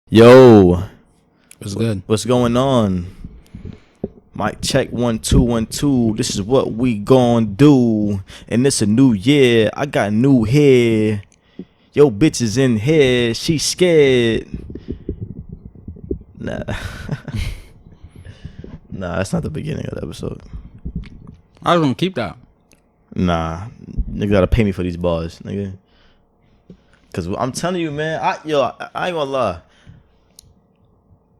Yo, What's good? what's going on? Mic check 1 2 1 2. This is what we gon' do, and it's a new year. I got new hair. Yo, bitch is in here. She scared. Nah, nah, that's not the beginning of the episode. I was gonna keep that. Nah, nigga gotta pay me for these bars, nigga. Cause I'm telling you, man. I ain't gonna lie.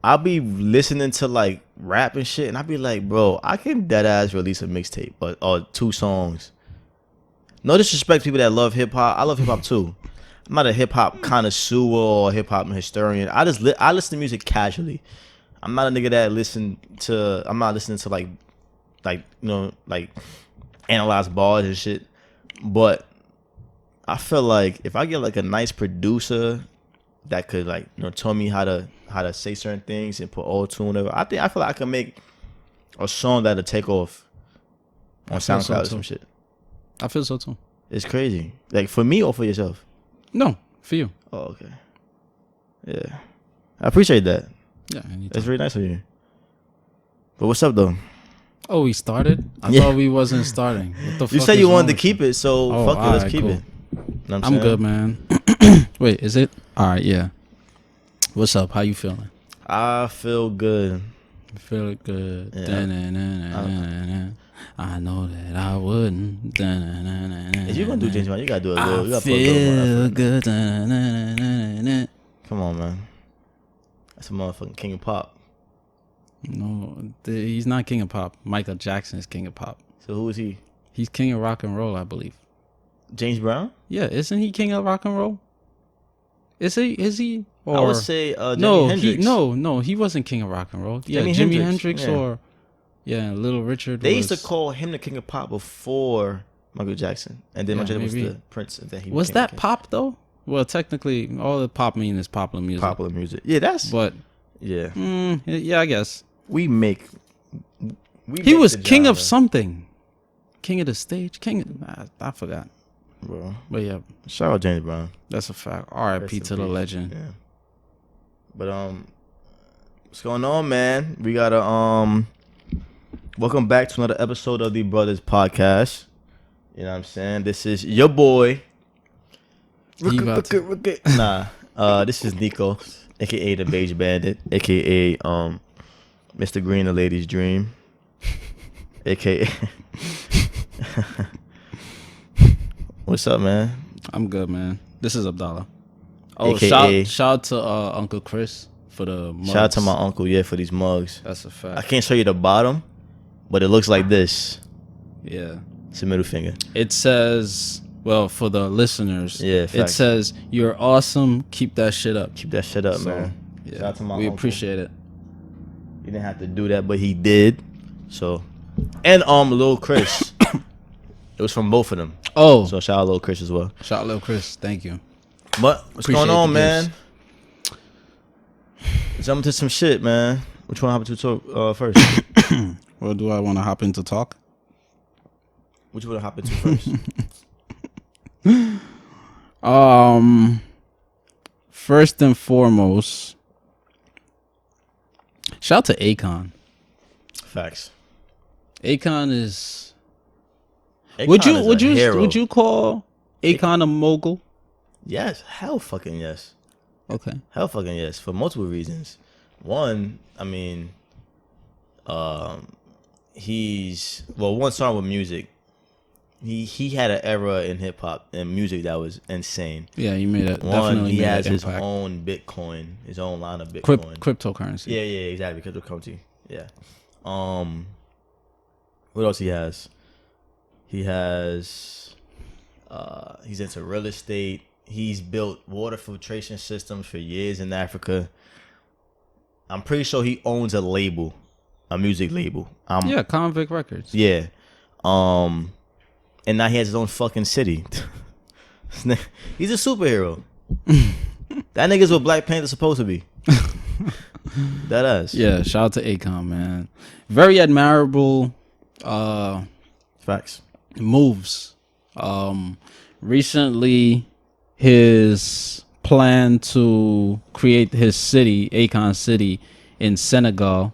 I'll be listening to like rap and shit, and I'll be like, bro, I can dead ass release a mixtape or 2 songs. No disrespect to people that love hip hop. I love hip hop too. I'm not a hip hop connoisseur or hip hop historian. I listen to music casually. I'm not a nigga that I'm not listening to like like analyze bars and shit. But I feel like if I get like a nice producer that could like tell me how to say certain things and put auto-tune whatever, I feel like I can make a song that'll take off on SoundCloud or some shit. I feel so too. It's crazy. Like for me or for yourself? No, for you. Oh, okay. Yeah. I appreciate that. Yeah, anytime. That's very nice of you. But what's up though? Oh, we started? I thought we wasn't starting. What the You fuck said is you wrong wanted to with keep it, so Oh, fuck it, let's alright, keep cool. it. Know what I'm saying? good, man. Wait, is it? All right, yeah. What's up? How you feeling? I feel good. Feel good. Yeah. Da-na-na-na-na-na. I know that I wouldn't. Da-na-na-na-na-na. If you're gonna do James Bond, you gotta do it a little. You I gotta put a little more feel effort. good. Da-na-na-na-na-na. Come on, man. That's a motherfucking king of pop. No, he's not king of pop. Michael Jackson is king of pop. So who is he? He's king of rock and roll, I believe. James Brown? Yeah, isn't he king of rock and roll? Is he? Or I would say Jimi no, Hendrix. he wasn't king of rock and roll. Yeah, Jimi Jimi Hendrix, Hendrix yeah. or Little Richard. They used to call him the king of pop before Michael Jackson, and then Yeah, Michael Jackson was maybe. the prince. And then he Was became that the king. pop though? Well, technically, all the pop mean is popular music. Popular music? Yeah, that's But yeah. yeah, I guess We make. he was the king of genre, something. King of the stage. I forgot. bro. But yeah, Shout out James Brown. that's a fact. R.I.P. Rest in to the peace. legend. Yeah. But what's going on, man? We gotta welcome back to another episode of the Brothers Podcast. You know what I'm saying? This is your boy. This is Nico, aka the Beige Bandit, aka Mr. Green, the Lady's Dream, aka. What's up, man? I'm good, man. This is Abdalla. Oh, AKA shout out to Uncle Chris for the mugs. Shout out to my uncle, for these mugs. That's a I fact. can't show you the bottom, but it looks like this. Yeah. It's a middle finger. It says, well, for the listeners, Yeah, it facts. says, "You're awesome. Keep that shit up." Keep that shit up, So, man. yeah, Shout out to my we uncle. appreciate it. He didn't have to do that, but he did. So, and Lil Chris. It was from both of them. Oh, So shout out Lil Chris as well. shout out, Lil Chris. Thank you. But what's Appreciate going on, the man? Jump into some shit, man. Which one happened to talk first? Well, do I want to hop into talk? Which one happened to first? First and foremost, shout out to Akon. Facts. Akon is. Akon is a hero. Would you call Akon a mogul? Yes, hell fucking yes. Okay. Hell fucking yes, for multiple reasons. One, I mean, one song with music. He had an era in hip hop and music that was insane. Yeah, you made it. One, Definitely he made has an his impact. own Bitcoin, his own line of Bitcoin. Cryptocurrency. Yeah, exactly. Cryptocurrency. Yeah. What else he has? He has. He's into real estate. He's built water filtration systems for years in Africa. I'm pretty sure he owns a label, a music label. Yeah, Convict Records. Yeah. And now he has his own fucking city. He's a superhero. That nigga's what Black Panther's supposed to be. That ass. Yeah, shout out to Akon, man. Very admirable Facts. moves. Recently his plan to create his city, Akon City, in Senegal,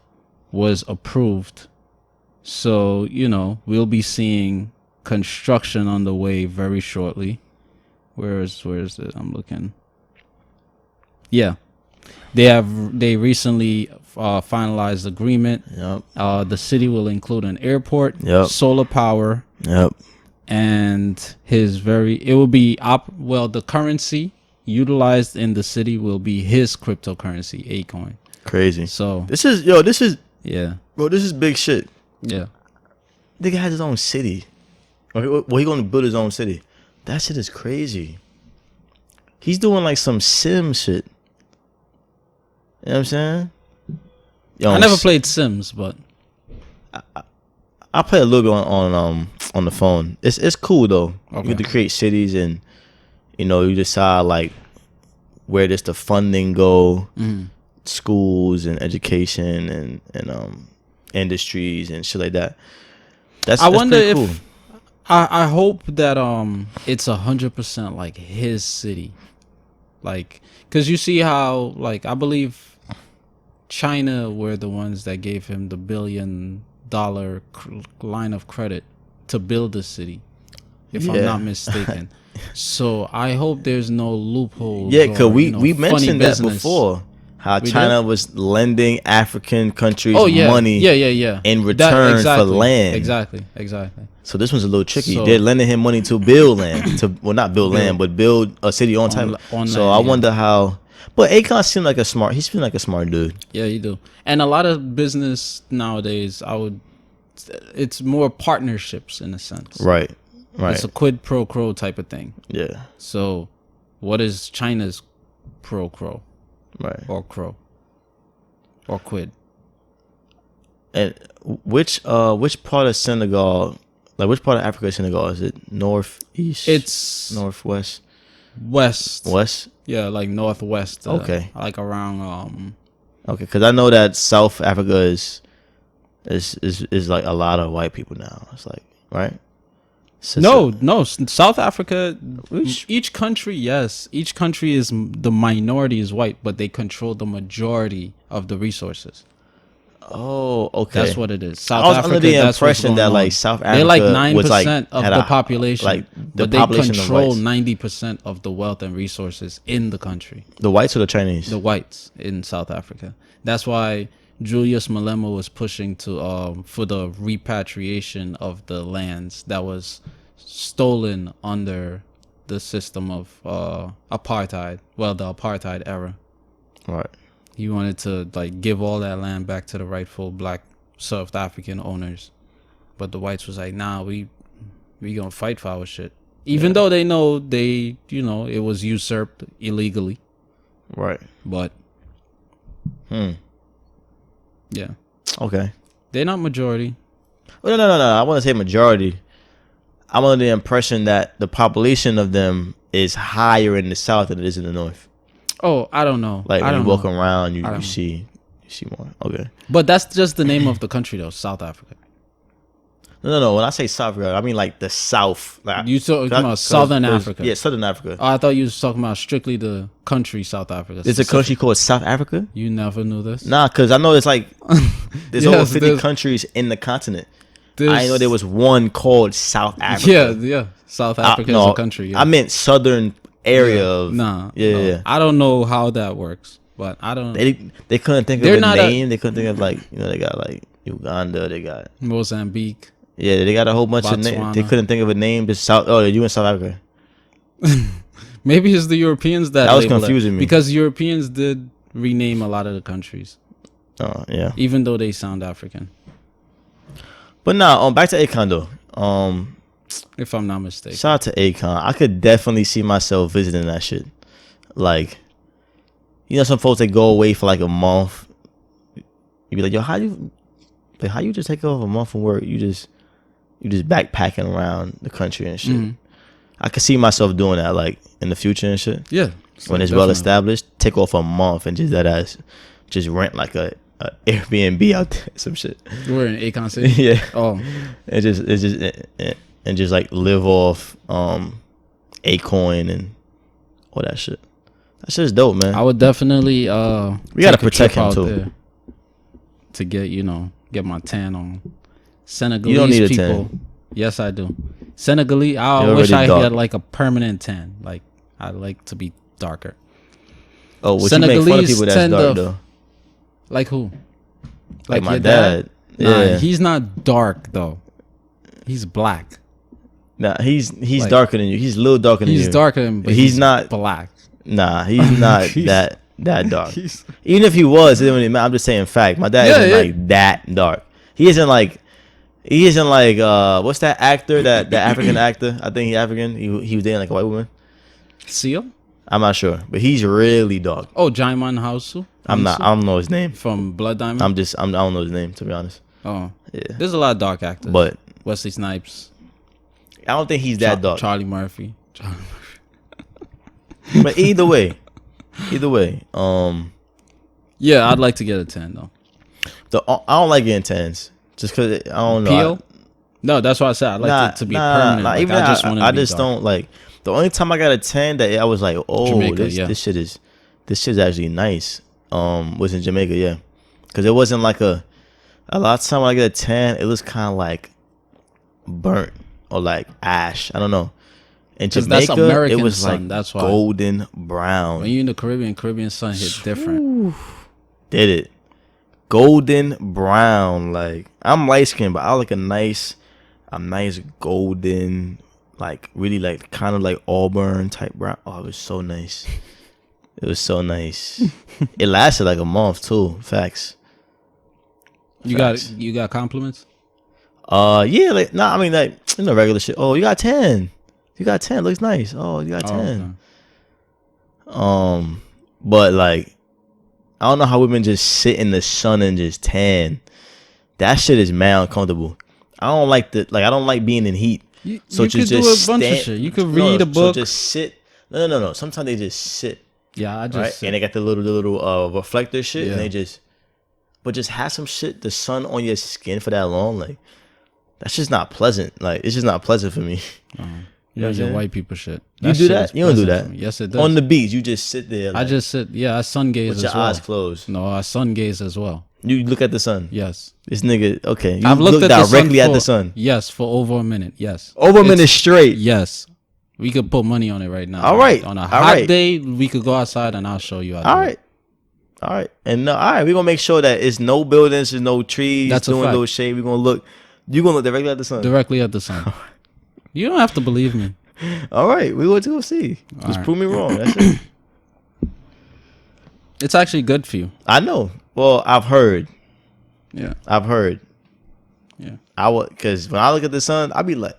was approved. So, we'll be seeing construction on the way very shortly. Where is it? I'm looking. Yeah. They recently finalized agreement. Yep. The city will include an airport, Yep. solar power, Yep. and it will be the currency utilized in the city will be his cryptocurrency, Akon. Crazy. So this is yeah. bro, this is big shit. Yeah. Nigga has his own city. Well, he gonna build his own city. That shit is crazy. He's doing like some sim shit. You know what I'm saying? I never played Sims, but I play a little bit on the phone. It's cool though. Okay. You get to create cities, and you decide like where does the funding go, schools and education and industries and shit like that. I wonder pretty if cool. I hope that it's 100% like his city, like because you see how like I believe China were the ones that gave him the $1 billion line of credit to build the city, if I'm not mistaken. So I hope there's no loopholes. Yeah, because we funny mentioned that business. before. How We China did? was lending African countries Yeah. money Yeah. in return exactly, for land. Exactly. So this one's a little tricky. So- They're lending him money to build land. Not build land, but build a city on time. on So land, I yeah. wonder how. But Akon seemed like he seemed like a smart dude. Yeah, you do. And a lot of business nowadays, it's more partnerships in a sense. Right. It's a quid pro quo type of thing. Yeah. So, what is China's pro quo Right. or quo or quid? And which part of Senegal, like which part of Africa is Senegal? Is it north, east? It's northwest, west. west. Yeah, like northwest. Okay. Like around Okay, because I know that South Africa is like a lot of white people now. It's like right. No, South Africa. Which- Each country is the minority is white, but they control the majority of the resources. Oh, okay. That's what it is. South I was Africa. under the That's what's impression that going like on. South Africa They're like was like 9% of had the a- population, like the but they population of control whites. 90% of the wealth and resources in the country. The whites or the Chinese? The whites in South Africa. That's why Julius Malema was pushing to for the repatriation of the lands that was stolen under the system of apartheid. Well, the apartheid era. Right. He wanted to like give all that land back to the rightful black South African owners, but the whites was like, "Nah, we gonna fight for our shit," even though they know it was usurped illegally. Right. But yeah, Okay. they're not majority. Well, no. I want to say majority. I'm under the impression that the population of them is higher in the south than it is in the north. Oh, I don't know. Like I when you don't walk know. around, I you don't see more. Okay. But that's just the name of the country, though. South Africa. No. When I say South Africa, I mean like the south. Like, You talking about Southern Africa? Yeah, Southern Africa. Oh, I thought you was talking about strictly the country South Africa. There's a country called South Africa. You never knew this? Nah, because I know it's like there's over Yes, 50 there's- countries in the continent. I There's- didn't know there was one called South Africa. Yeah. South Africa is No, a country. Yeah. I meant southern area of. Nah. Yeah, no. yeah. I don't know how that works, but I don't. They couldn't think They're of a not a- name. They couldn't think of like they got like Uganda. They got Mozambique. they got a whole bunch of names. They Botswana. couldn't think of a name. Just South. Oh, you in South Africa? Maybe it's the Europeans that That was label it, confusing me. because Europeans did rename a lot of the countries, Oh yeah. even though they sound African, But now, back to Akon though. if I'm not mistaken. Shout out to Akon. I could definitely see myself visiting that shit. Like, some folks that go away for like a month. You be like, yo, how you just take off a month from work? You just backpacking around the country and shit. Mhm. I could see myself doing that, like in the future and shit. Yeah. When it's well established, take off a month and just rent like a Airbnb out there, some shit. We're in Akon City. Yeah. Oh, And just like live off Acoin and all that shit. That's just dope, man. I would definitely We gotta take a protect trip him out too. there to get my tan on. Senegalese You don't need a people. tan. Yes, I do. Senegalese. I You're wish I already had dark. like a permanent tan. Like I like to be darker. Oh, what you make fun of Senegalese people that's tend dark to- though? Like who? Like my your dad. Nah, Yeah. he's not dark though. He's black. Nah, he's like- darker than you. He's a little darker than you. He's darker than, but He's not- black. Nah, he's not He's- that dark. He's- Even if he was, it wouldn't matter. I'm just saying fact. My dad Yeah, isn't yeah. like that dark. He isn't like what's that actor, that African actor? I think he's African. He was dating like a white woman. Seal? I'm not sure, but he's really dark. Oh, Jaiman Housu? I don't know his name. From Blood Diamond? I don't know his name, to be honest. Oh. Yeah. There's a lot of dark actors. But Wesley Snipes. I don't think he's that dark. Charlie Murphy. But either way, Yeah, I'd like to get a 10 though. I don't like getting tans just because I don't know. Peel? No, that's why I said I'd like it to be permanent. Like, even I just want to I be just dark. don't like. The only time I got a tan that I was like, oh, Jamaica, this shit's actually nice. Was in Jamaica, yeah, because it wasn't like a lot of time when I get a tan, it was kind of like burnt or like ash. I don't know. In 'Cause that's Jamaica, American it was sun, like that's why. golden brown. When you're in the Caribbean sun hit different. Did it golden brown? Like I'm light skinned, but I like a nice golden, like really like kind of like auburn type brown. Oh, it was so nice. It was so nice. It lasted like a month too. Facts. You got compliments? Yeah, like I mean like regular shit. Oh, you got 10. You got 10. Looks nice. Oh, you got 10. Okay. But like I don't know how women just sit in the sun and just tan. That shit is mad uncomfortable. I don't like being in heat. You So could do a bunch of shit. You could read a book. So just sit. No. Sometimes they just sit. Yeah, I just Right, sit. and they got the little reflector shit, Yeah. and they just have some shit, the sun on your skin for that long, like that's just not pleasant. Like it's just not pleasant for me. Yeah, what I'm your saying? white people shit. You That do shit that? is You don't do pleasant that. for me. Yes, it does. On the beach, you just sit there. Like, I just sit. Yeah, I sun gaze with as your well. eyes closed. No, I sun gaze as well. You look at the sun. Yes. This nigga, okay. You I've look looked at the sun directly at for- the sun. Yes, for over a minute. Yes. Over a It's- minute straight. Yes. We could put money on it right now. All right. On a All hot right. day, we could go outside and I'll show you. All right. And all right, we're gonna make sure that it's no buildings, there's no trees, That's a doing fact. little shade. You're gonna look directly at the sun. Directly at the sun. You don't have to believe me. All right, we want to go see. Just right. prove me wrong. That's it. It's actually good for you. I know. Well, I've heard. Yeah. Yeah. Because when I look at the sun, I be like,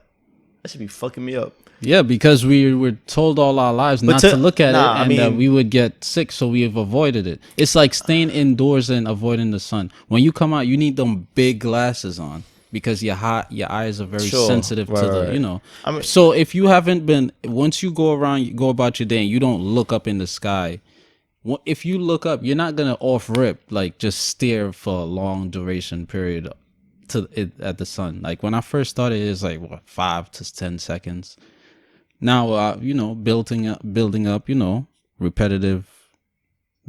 that should be fucking me up. Yeah, because we were told all our lives But not to- to look at nah, it I and that mean- we would get sick, so we have avoided it. It's like staying indoors and avoiding the sun. When you come out, you need them big glasses on because your eyes are very Sure. sensitive to the, Right. I mean- so if you haven't been, once you go around, you go about your day and you don't look up in the sky, if you look up, you're not gonna off rip, like just stare for a long duration period to it at the sun. Like when I first started, it's like what 5 to 10 seconds. Now, building up, repetitive,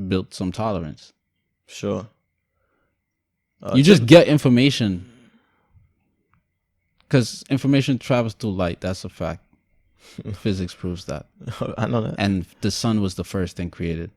built some tolerance. Sure. You just get information because information travels through light. That's a fact. Physics proves that. I know that. And the sun was the first thing created.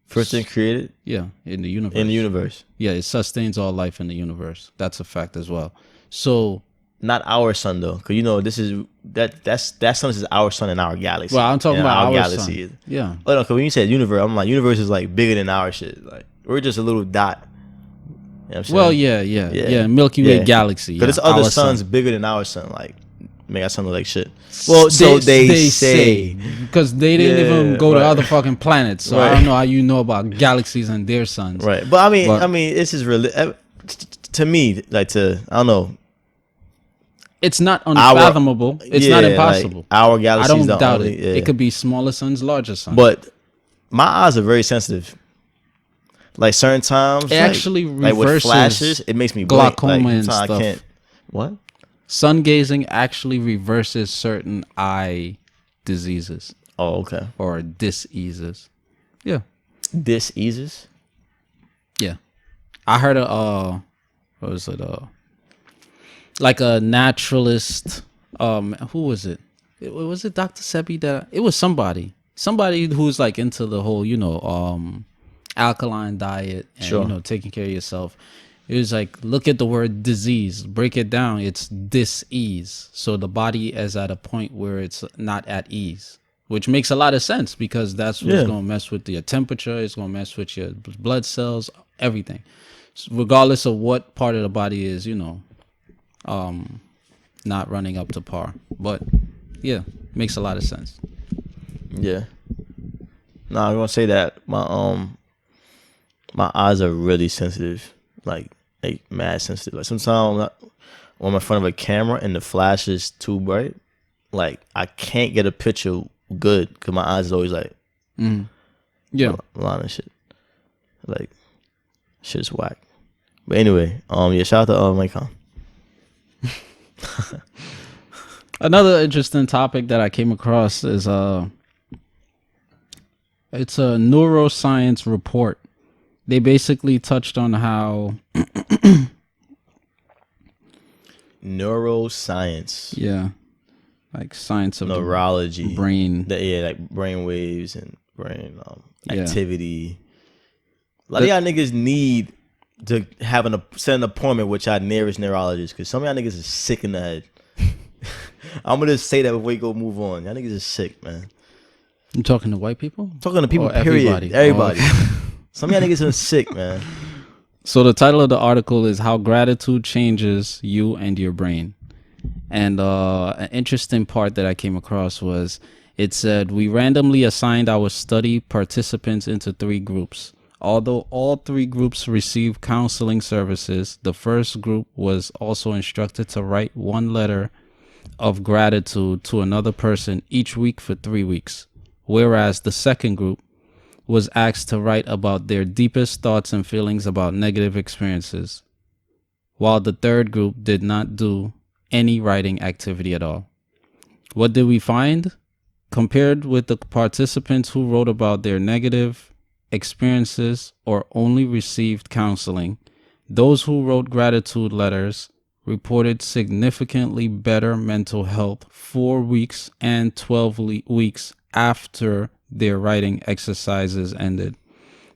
First thing created Yeah, in the universe. in the universe. Yeah, it sustains all life in the universe. That's a fact as well. So, Not our sun though, because this is that sun is our sun in our galaxy. well, I'm talking And about our galaxy. sun. Yeah. Oh no, because when you said universe, I'm like universe is like bigger than our shit. Like we're just a little dot. You know what I'm saying? Well, yeah. Milky Way Yeah. galaxy. But Yeah, there's other our suns sun. bigger than our sun. Like make our sun look like shit. Well, so they say. because they didn't Yeah, even go to right. other fucking planets. So I Right. don't know how you know about galaxies and their suns. Right, but But- I mean, this is really to me like I don't know. It's not unfathomable. It's not impossible. Like our I galaxy don't is the doubt only, it. yeah. It could be smaller suns, larger suns. But my eyes are very sensitive. Like certain times, It actually like with reverses flashes, it makes me blink. glaucoma Like, and sometimes stuff. I can't. What? sun gazing actually reverses certain eye diseases Oh, okay. or diseases. Yeah. This eases. Yeah. I heard what was it? Like a naturalist. Who was it? Was it Dr. Sebi that it was somebody who's like into the whole, alkaline diet and Sure. taking care of yourself. It was like, look at the word disease, break it down. It's dis-ease. So the body is at a point where it's not at ease, which makes a lot of sense because that's what's going to mess with your temperature. It's going to mess with your blood cells, everything, regardless of what part of the body is, not running up to par. But yeah, makes a lot of sense. Yeah. No, I'm gonna say that my eyes are really sensitive, like mad sensitive. Like sometimes when I'm in front of a camera and the flash is too bright, like I can't get a picture good because my eyes is always like, yeah, line of shit, like shit's whack. But anyway, yeah, shout out to Akon. Another interesting topic that I came across is it's a neuroscience report. They basically touched on how neuroscience, like science of neurology, the brain, like brain waves and brain activity. A lot of y'all niggas need to set an appointment with y'all nearest neurologist because some of y'all niggas is sick in the head. I'm gonna say that before you go move on. Y'all niggas is sick, man. You talking to white people? I'm talking to people, or period. Everybody. Some of y'all niggas are sick, man. So the title of the article is How Gratitude Changes You and Your Brain. And an interesting part that I came across was it said, we randomly assigned our study participants into 3 groups. Although all 3 groups received counseling services, the first group was also instructed to write 1 letter of gratitude to another person each week for 3 weeks. Whereas the second group was asked to write about their deepest thoughts and feelings about negative experiences, while the third group did not do any writing activity at all. What did we find? Compared with the participants who wrote about their negative experiences or only received counseling, those who wrote gratitude letters reported significantly better mental health 4 weeks and 12 weeks after their writing exercises ended.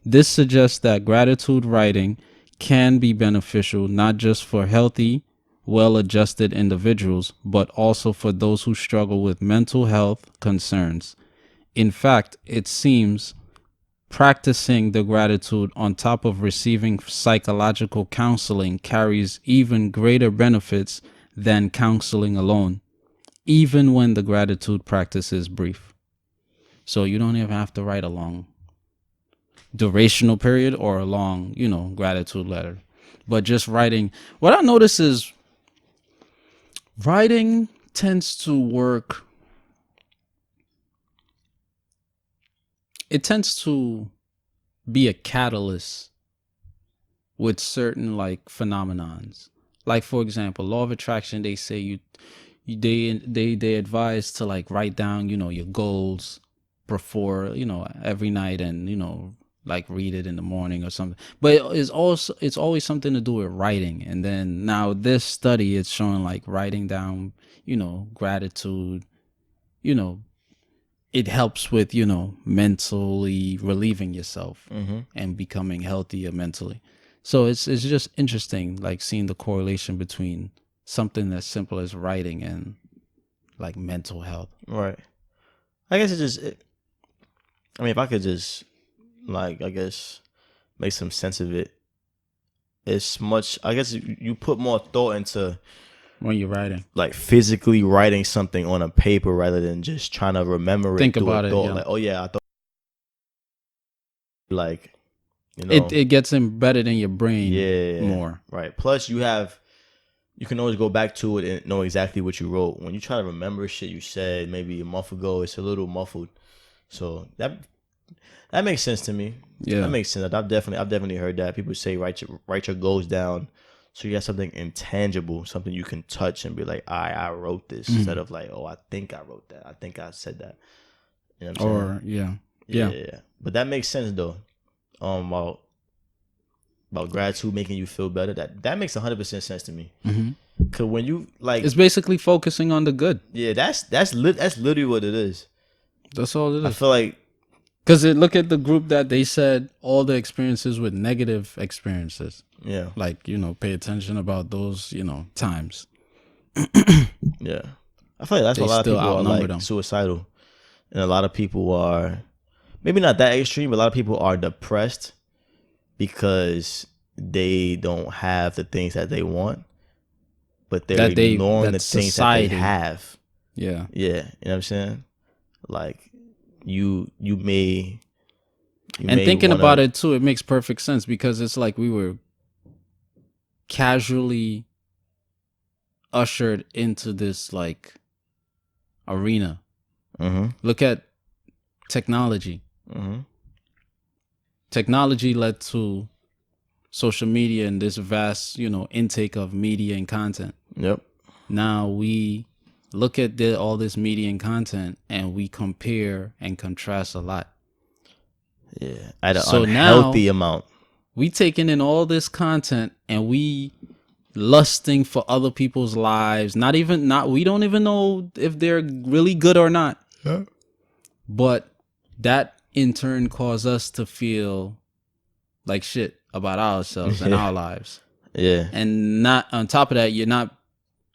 This suggests that gratitude writing can be beneficial not just for healthy, well-adjusted individuals, but also for those who struggle with mental health concerns. In fact, it seems practicing the gratitude on top of receiving psychological counseling carries even greater benefits than counseling alone, even when the gratitude practice is brief. So you don't even have to write a long durational period or a long, gratitude letter. But just writing. What I notice is writing tends to work. It tends to be a catalyst with certain like phenomenons. Like, for example, law of attraction, they say they advise to like write down, your goals before, every night and, like read it in the morning or something. But it's always something to do with writing. And then now this study, it's showing like writing down, gratitude, it helps with, mentally relieving yourself and becoming healthier mentally. So it's just interesting, like seeing the correlation between something as simple as writing and like mental health. Right. I guess if I could just like, I guess, make some sense of it. It's much, I guess you put more thought into when you're writing, like physically writing something on a paper rather than just trying to remember think it through about a thought. it. Like, oh yeah, I thought, like, it gets embedded in your brain more. Right. Plus you can always go back to it and know exactly what you wrote. When you try to remember shit you said maybe a month ago, it's a little muffled. So that makes sense to me. Yeah, that makes sense. I've definitely heard that people say write your goals down, so you got something intangible, something you can touch and be like, I wrote this, instead of like, oh, I think I wrote that, I think I said that. You know what I'm saying? Or Yeah. But that makes sense though. About Grad School making you feel better. That makes 100% sense to me. Cause when you like, it's basically focusing on the good. yeah, that's literally what it is. That's all it is. I feel like, because look at the group that they said all the experiences with negative experiences. yeah, Like, pay attention about those, times. yeah. I feel like that's They why a lot of still people are outnumber like them. suicidal, and a lot of people are maybe not that extreme, but a lot of people are depressed because they don't have the things that they want, but they're ignoring the things that they have. Yeah. Yeah, you know what I'm saying? Like you may and thinking about it too, it makes perfect sense because it's like we were casually ushered into this like arena. Look at technology. Technology led to social media and this vast, intake of media and content. Yep. Now we look at all this media and content and we compare and contrast a lot. Yeah. At an unhealthy amount. We taking in all this content and we lusting for other people's lives. We don't even know if they're really good or not. Yeah. But that in turn caused us to feel like shit about ourselves and our lives. Yeah. And not on top of that, you're not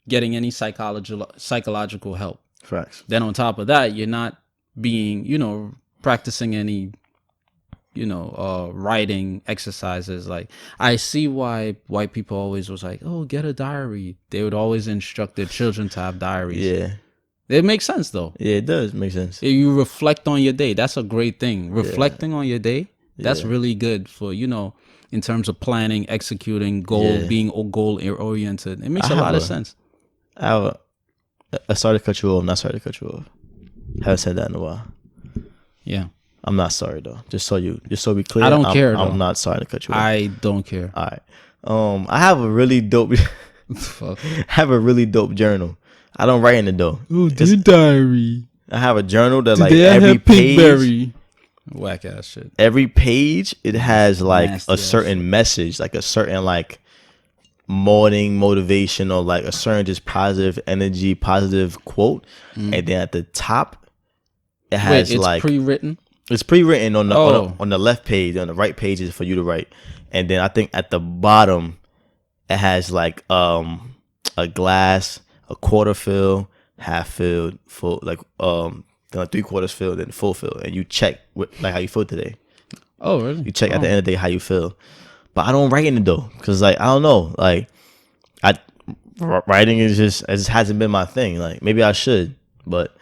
getting any psychological help. Facts. Then on top of that, you're not being, practicing any, writing exercises. Like, I see why white people always was like, oh, get a diary. They would always instruct their children to have diaries. Yeah. It makes sense though. Yeah, it does make sense. You reflect on your day. That's a great thing. Reflecting on your day. That's really good for, in terms of planning, executing, being goal oriented. It makes a lot of sense. I started to cut you off. Not sorry to cut you off. Haven't said that in a while. Yeah. I'm not sorry though. Just so we clear. I don't care. I'm not sorry to cut you off. I don't care. All right. I have a really dope. Journal. I don't write in it though. Oh, dear diary. I have a journal that Today like every page. Pinkberry. Whack ass shit. Every page it has like nasty a certain message, like a certain like morning motivation or like a certain just positive energy, positive quote, and then at the top it has like pre-written. It's pre-written on the left page. On the right page is for you to write, and then I think at the bottom it has like a glass, a quarter fill, half filled, full, like 3/4 filled, and full fill, and you check like how you feel today. Oh, really? You check at the end of the day how you feel, but I don't write in it though, cause like I don't know, like writing it just hasn't been my thing. Like maybe I should, but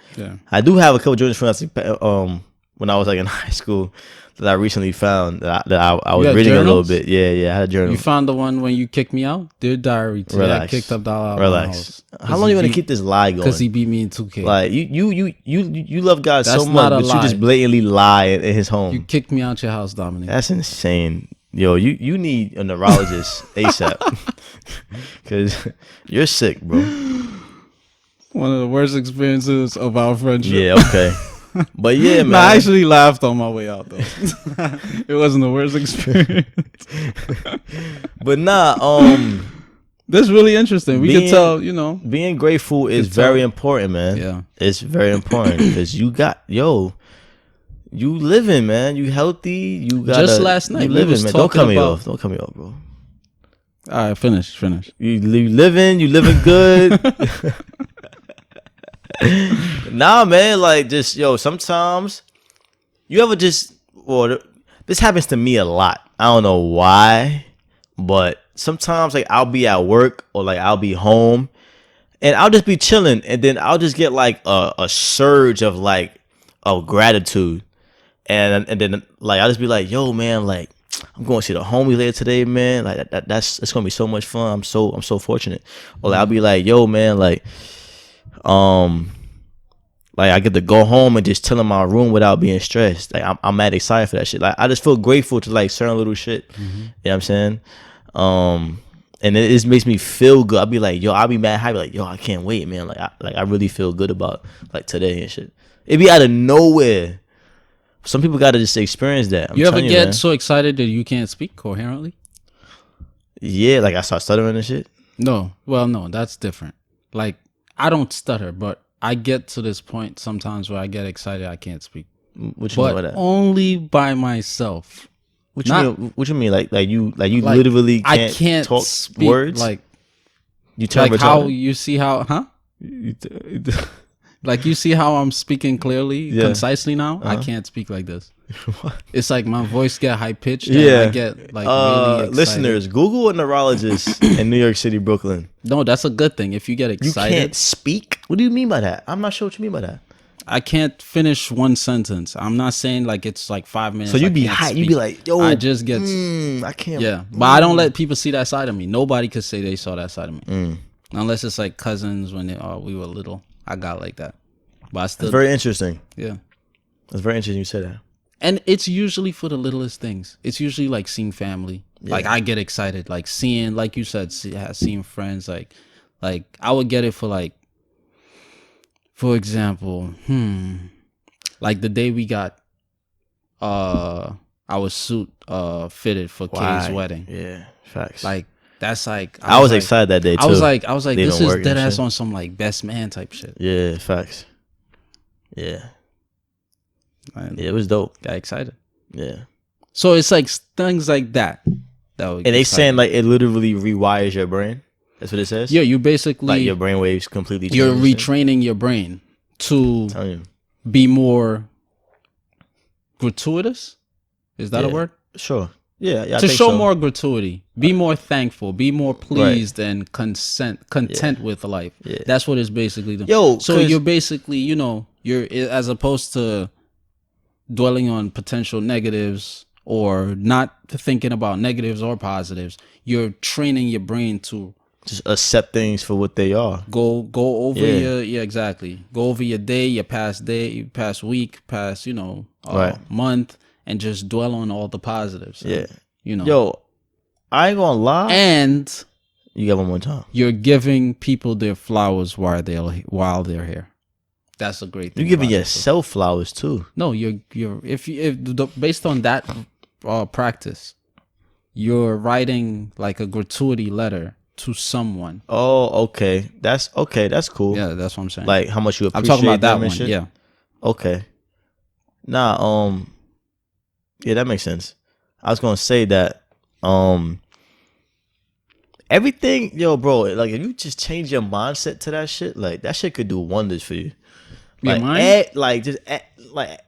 I do have a couple journals from when I was like in high school that I recently found that I was reading journals? A little bit. Yeah, I had a journal. You found the one when you kicked me out? Dear diary, today I kicked Abdalla out. Relax. How long are you gonna keep this lie going? Because he beat me in 2K. Like you love God so much, but you just blatantly lie in his home. You kicked me out your house, Dominic. That's insane. Yo, you need a neurologist ASAP. Cause you're sick, bro. One of the worst experiences of our friendship. Yeah, okay. But yeah, man. I actually laughed on my way out though. It wasn't the worst experience. But that's really interesting. We can tell, being grateful is very important, man. Yeah, it's very important because you living, man. You healthy. You got just last night. You living, man. Don't cut me off. Don't cut me off, bro. All right, finish. You living. You living good. Nah, man, like just sometimes you ever just this happens to me a lot. I don't know why, but sometimes like I'll be at work or like I'll be home and I'll just be chilling and then I'll just get like a surge of gratitude and then like I'll just be like, yo man, like I'm going to see the homie later today, man. Like it's gonna be so much fun. I'm so fortunate. Or like, I'll be like, yo man, like I get to go home and just chill in my room without being stressed. Like I'm mad excited for that shit. Like I just feel grateful to like certain little shit. You know what I'm saying? And it just makes me feel good. I'll be like, yo, I'll be mad happy. Like, yo, I can't wait, man. Like I really feel good about like today and shit. It be out of nowhere. Some people got to just experience that. You ever telling get man. so excited that you can't speak coherently? Yeah, like I start stuttering and shit. No. Well, no, that's different. Like, I don't stutter, but I get to this point sometimes where I get excited I can't speak. What you mean by But that? only by myself. What you mean? What you mean? Like you Like, literally I can't, can't talk speak, words. like You turn how retarded? you see how, huh? Like you see how I'm speaking clearly, Yeah. concisely now? I Uh-huh. can't speak like this. It's like my voice get high pitched. Yeah. And I get like really excited. Listeners, Google a neurologist in New York City, Brooklyn. No, that's a good thing. If you get You excited, can't speak. What do you mean by that? I'm not sure what you mean by that. I can't finish one sentence. I'm not saying like it's like 5 minutes. So you I be can't high. You speak. be like, yo, I just get I can't. yeah, but I don't let people see that side of me. Nobody could say they saw that side of me, unless it's like cousins when we were little. I got like that, but I still It's very interesting. yeah. It's very interesting you said that. And it's usually for the littlest things. It's usually like seeing family. Yeah. Like I get excited, like seeing, like you said, seeing friends. Like I would get it for like, for example, like the day we got our suit fitted for Kay's wedding. Yeah, facts. Like that's like I was like, excited that day too. I was like, They this don't is work dead and ass shit. on some like best man type shit. Yeah, facts. Yeah, And it was dope. got excited. Yeah, So it's like things like that. That would and they excite saying me. like it literally rewires your brain. That's what it says. Yeah, you basically like your brain waves completely. you're change and shit. retraining your brain to Telling you. be more gratuitous. Is that a Yeah. word? Sure. Yeah, I To think show so. more gratuity, be more thankful, be more pleased and content with life. Yeah. That's what it's basically doing. Yo, so 'cause- you're basically, you're as opposed to dwelling on potential negatives or not thinking about negatives or positives, you're training your brain to just accept things for what they are. go over Yeah. your exactly. Go over your day, your past week, past Right. month, and just dwell on all the positives. Yeah. Yo, I ain't gonna lie. and You got one more time. you're giving people their flowers while they're here. That's a great thing. You're giving about it, yourself flowers too. too. No, you're based on that practice, you're writing like a gratuity letter to someone. Oh, okay. That's cool. Yeah, that's what I'm saying. Like how much you I'm appreciate talking about that them and one. shit? Yeah. Okay. Nah, yeah, that makes sense. I was gonna say that, everything, yo, bro, like if you just change your mindset to that shit, like that shit could do wonders for you. Your Like, mind? like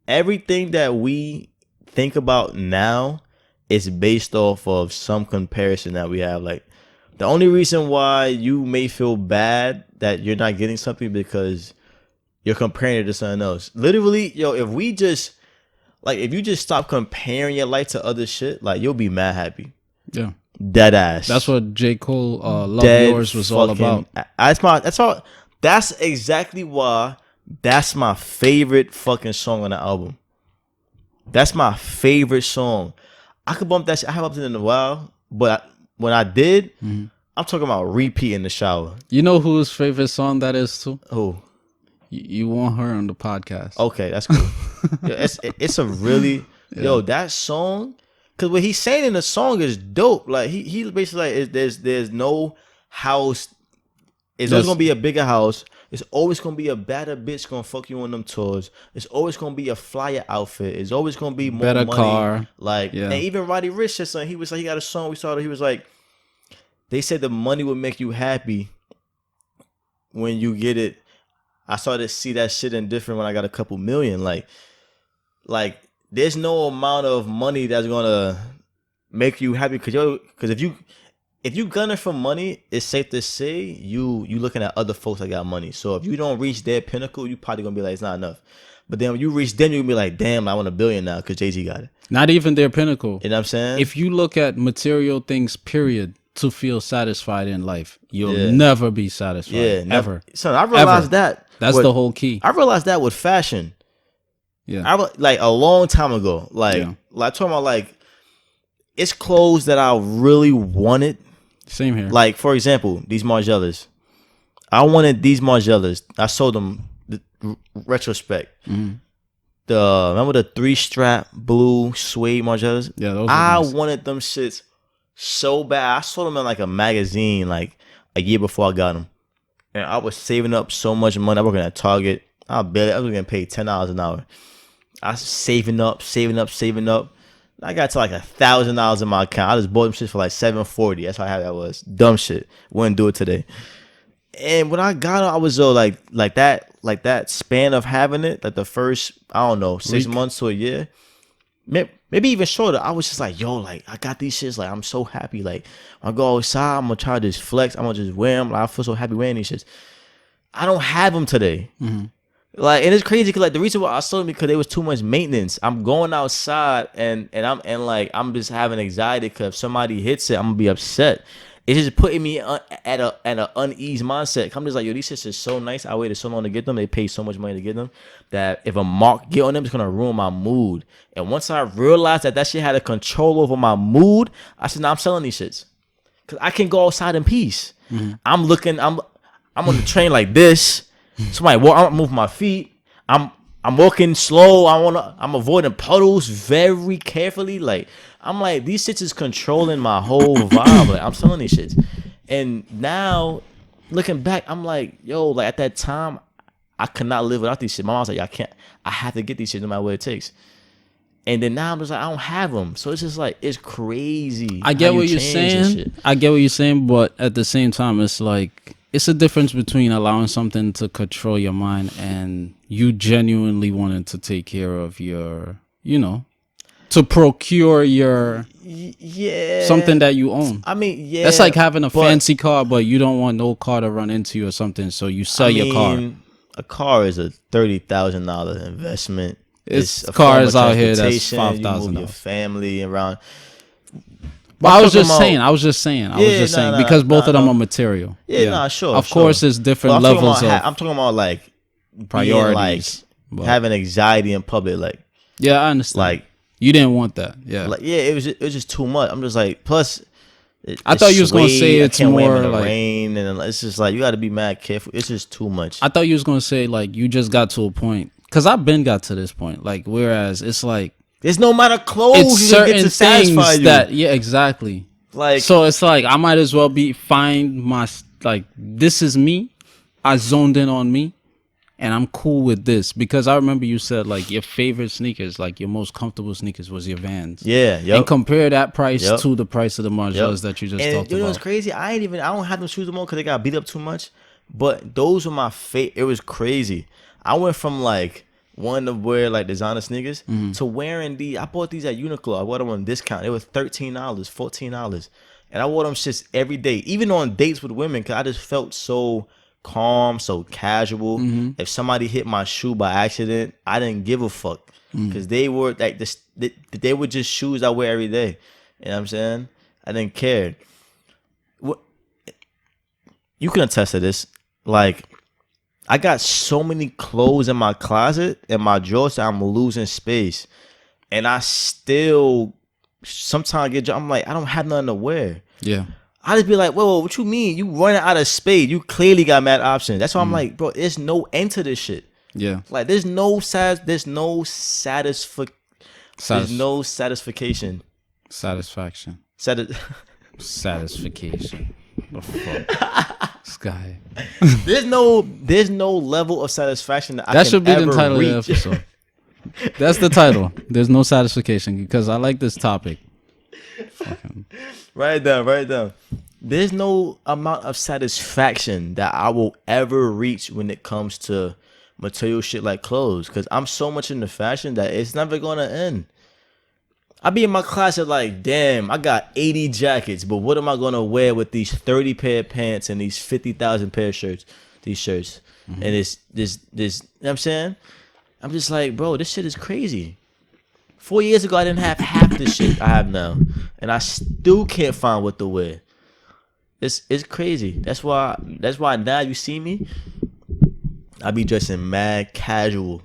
everything that we think about now is based off of some comparison that we have. Like the only reason why you may feel bad that you're not getting something because you're comparing it to something else. Literally, yo, if you just stop comparing your life to other shit, like you'll be mad happy. Yeah. Dead ass. That's what J. Cole Love Dead Yours was all fucking- about. That's exactly why that's my favorite fucking song on the album. That's my favorite song. I could bump that shit. I haven't bumped it in a while, but when I did, I'm talking about repeat in the shower. You know whose favorite song that is too? Oh, You want her on the podcast. okay, that's cool. Yo, it's a really yo, that song, because what he's saying in the song is dope. Like he's basically like there's no house. It's always gonna be a bigger house. It's always gonna be a badder bitch gonna fuck you on them tours. It's always gonna be a flyer outfit. It's always gonna be more Better money. car. Like, Yeah. and even Roddy Ricch said something. He was like, he got a song we started. He was like, they said the money would make you happy when you get it. I started to see that shit in different when I got a couple million. Like there's no amount of money that's gonna make you happy because if you gunning for money, it's safe to say you looking at other folks that got money. So if you don't reach their pinnacle, you probably gonna be like, it's not enough. But then when you reach them, you gonna be like, damn, I want $1 billion now because Jay-Z got it. Not even their pinnacle. You know what I'm saying? If you look at material things, period, to feel satisfied in life, you'll Yeah. never be satisfied. yeah, Ever. So I realized Ever. that. That's the whole key. I realized that with fashion. Yeah. Like a long time ago. Like talking about like it's clothes that I really wanted. Same here. Like for example, these Margielas. I wanted these Margielas. I sold them retrospect. remember the 3-strap blue suede Margielas? Yeah, those I nice. wanted them shits so bad. I saw them in like a magazine like a year before I got them, and I was saving up so much money. I was working at Target. I was getting paid $10 an hour. I was saving up. I got to like $1,000 in my account. I just bought them shit for like $740. That's how happy I was. Dumb shit. Wouldn't do it today. And when I got it, I was like that span of having it, like the first, I don't know, 6 months to a year, maybe even shorter. I was just like, yo, like I got these shits. Like I'm so happy. Like when I go outside, I'm gonna try to just flex. I'm gonna just wear them. Like I feel so happy wearing these shits. I don't have them today. Mm-hmm. Like, and it's crazy because like the reason why I sold them because there was too much maintenance. I'm going outside and I'm just having anxiety because if somebody hits it, I'm gonna be upset. It's just putting me at an unease mindset. I'm just like, yo, these shits are so nice. I waited so long to get them. They paid so much money to get them that if a mark get on them, it's gonna ruin my mood. And once I realized that shit had a control over my mood, I said, nah, I'm selling these shits because I can go outside in peace. Mm-hmm. I'm on the train like this. Somebody walk. I'm moving my feet. I'm walking slow. I'm avoiding puddles very carefully. Like I'm like these shits is controlling my whole vibe. Like I'm selling these shits, and now looking back, I'm like, yo, like at that time, I could not live without these shit. My mom's like, I can't. I have to get these shit no matter what it takes. And then now I'm just like, I don't have them. So it's just like it's crazy. I get what you're saying. I get what you're saying, but at the same time, it's like. It's a difference between allowing something to control your mind and you genuinely wanting to take care of your, to procure your something that you own. I mean, yeah. That's like having a fancy car, but you don't want no car to run into you or something, so you sell your car. A car is a $30,000 investment. It's cars out here that's $5,000. You move your family around. But I was just saying, because both of them are material. Yeah, sure. Of course, there's different levels of. I'm talking about like priorities, like having anxiety in public. Like, yeah, I understand. Like, you didn't want that. Yeah, like it was just too much. I'm just like, plus, I thought you was gonna say it's more like rain, and it's just like you got to be mad careful. It's just too much. I thought you was gonna say like you just got to a point because I've been got to this point. Like, whereas it's like. There's no amount of clothes you can get to satisfy you. Yeah, exactly. Like, so it's like I might as well find my like this is me. I zoned in on me, and I'm cool with this because I remember you said like your favorite sneakers, like your most comfortable sneakers, was your Vans. Yeah, and compare that price to the price of the Margielas that you just talked about. You know what's crazy? I don't have them shoes anymore because they got beat up too much. But those were my favorite. It was crazy. I went from like. Wanting to wear like designer sneakers to wearing I bought these at Uniqlo. I bought them on discount. It was $13, $14, and I wore them shits every day, even on dates with women, because I just felt so calm, so casual. If somebody hit my shoe by accident, I didn't give a fuck because they were like this. They were just shoes I wear every day. You know what I'm saying? I didn't care. You can attest to this, like. I got so many clothes in my closet and my drawers that I'm losing space. And I still sometimes I'm like, I don't have nothing to wear. Yeah. I just be like, whoa, what you mean? You running out of space. You clearly got mad options. That's why I'm like, bro, there's no end to this shit. Yeah. Like there's no satisfaction. Satisfaction. Satisfaction. The fuck? This guy. There's no level of satisfaction that I can should be ever the title reach. of the episode. That's the title. There's no satisfaction because I like this topic. Fucking. Write it down. There's no amount of satisfaction that I will ever reach when it comes to material shit like clothes because I'm so much into fashion that it's never gonna end. I be in my closet like, damn, I got 80 jackets, but what am I gonna wear with these 30 pair of pants and these 50,000 pair of shirts? These shirts and this. You know what I'm saying? I'm just like, bro, this shit is crazy. 4 years ago, I didn't have half the shit I have now, and I still can't find what to wear. It's crazy. That's why now you see me, I be dressing mad casual.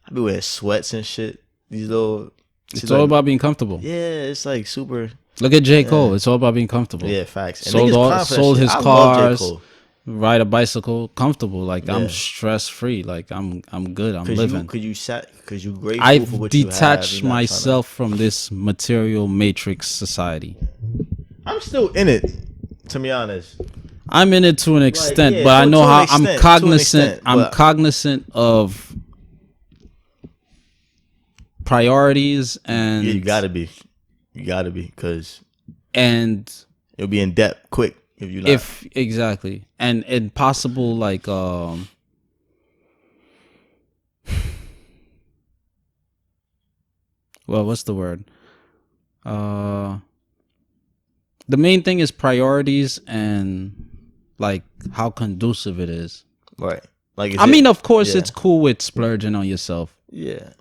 I be wearing sweats and shit. These little. It's all about being comfortable. Yeah, it's like super. Look at J. Cole. It's all about being comfortable. Yeah, facts. And sold his I cars. love J. Cole. ride a bicycle comfortable. Like Yeah. I'm stress free. Like I'm good. I'm living. Because you grateful for I've what detached you have. myself from this material matrix society. I'm still in it, to be honest. I'm in it to an extent, yeah, but I know to an how extent, I'm cognizant. extent, I'm but- cognizant of priorities and Yeah, you gotta be, because and it'll be in debt quick if you not. if exactly and possible like well, what's the word? The main thing is priorities and like how conducive it is. Right. Like I mean, of course, yeah. it's cool with splurging on yourself. Yeah.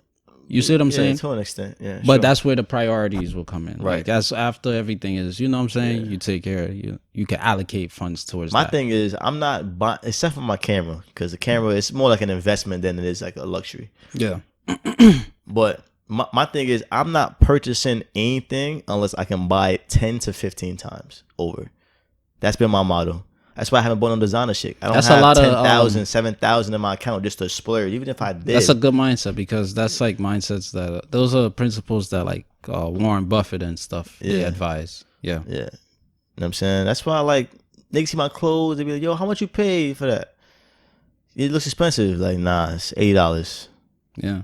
You see what I'm saying? To an extent, yeah. But sure. that's where the priorities will come in. Right. Like that's after everything is, you know what I'm saying? Yeah. You take care of you can allocate funds towards my that. thing is I'm not buying, except for my camera, because the camera is more like an investment than it is like a luxury. Yeah. But my thing is I'm not purchasing anything unless I can buy it 10 to 15 times over. That's been my motto. That's why I haven't bought no designer shit. I don't That's have a lot of, 10,000, 7,000 in my account just to splurge. Even if I did. That's a good mindset because that's like mindsets that those are principles that like Warren Buffett and stuff they Yeah. advise. Yeah. Yeah. You know what I'm saying? That's why I like niggas see my clothes, they be like, yo, how much you pay for that? It looks expensive. Like, nah, it's $80. Yeah.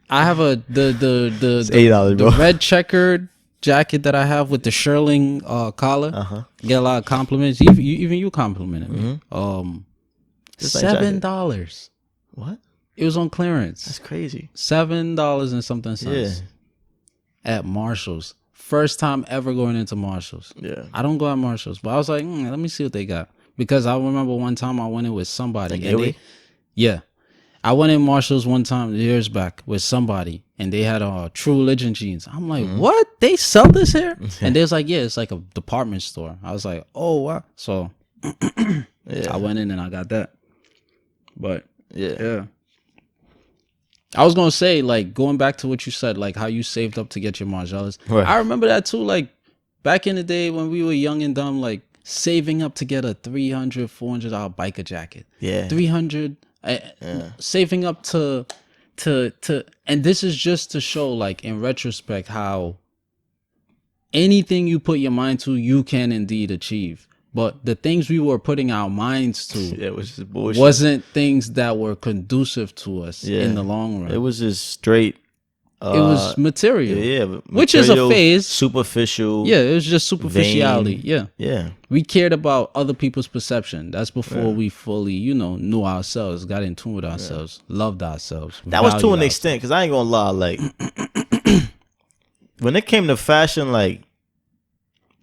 I have the It's $8, bro. the red checkered jacket that I have with the shirling collar. Uh-huh. Get a lot of compliments. Even you complimented me. Just like jacket. $7. What? It was on clearance. That's crazy. $7 and something cents. Yeah. At Marshalls. First time ever going into Marshalls. Yeah. I don't go at Marshalls, but I was like, let me see what they got. Because I remember one time I went in with somebody. Like Yeah. I went in Marshalls one time years back with somebody and they had True Religion jeans. I'm like, what? They sell this here? And they was like, yeah, it's like a department store. I was like, oh, wow. So I went in and I got that. But yeah. I was going to say, like, going back to what you said, like how you saved up to get your Margielas. Right. I remember that too. Like back in the day when we were young and dumb, like saving up to get a $300, $400 biker jacket. Yeah. $300. Saving up to and this is just to show like in retrospect how anything you put your mind to you can indeed achieve, but the things we were putting our minds to it was just bullshit. wasn't things that were conducive to us in the long run. It was just straight it was material, which is a material, phase. Superficial. Yeah, it was just superficiality. Vain. Yeah. We cared about other people's perception. That's before we fully, knew ourselves, got in tune with ourselves, loved ourselves. That was to valued an extent, because I ain't gonna lie, like when it came to fashion, like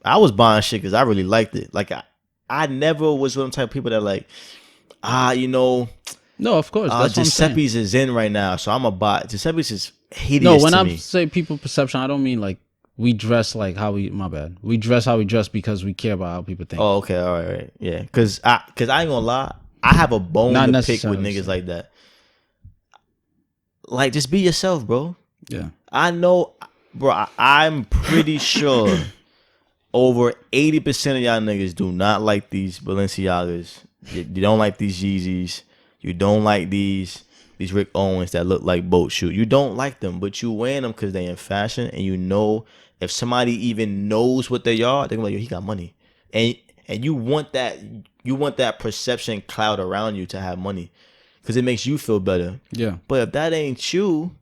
I was buying shit because I really liked it. Like I never was one of the type of people that like, No, of course. That's what I'm saying. Giuseppe's is in right now, so I'm a buy. Giuseppe's is hideous. No, when to I me. say people perception, I don't mean like we dress like how we. My bad. We dress how we dress because we care about how people think. Oh, okay, all right. Yeah, because I ain't gonna lie, I have a bone Not to pick with necessarily niggas so. like that. Like, just be yourself, bro. Yeah. I know, bro. I'm pretty sure over 80% of y'all niggas do not like these Balenciagas. You don't like these Yeezys. You don't like these Rick Owens that look like boat shoes. You don't like them, but you wearing them because they in fashion, and you know if somebody even knows what they are, they're gonna be like, yo, he got money, and you want that perception cloud around you to have money, because it makes you feel better. Yeah. But if that ain't you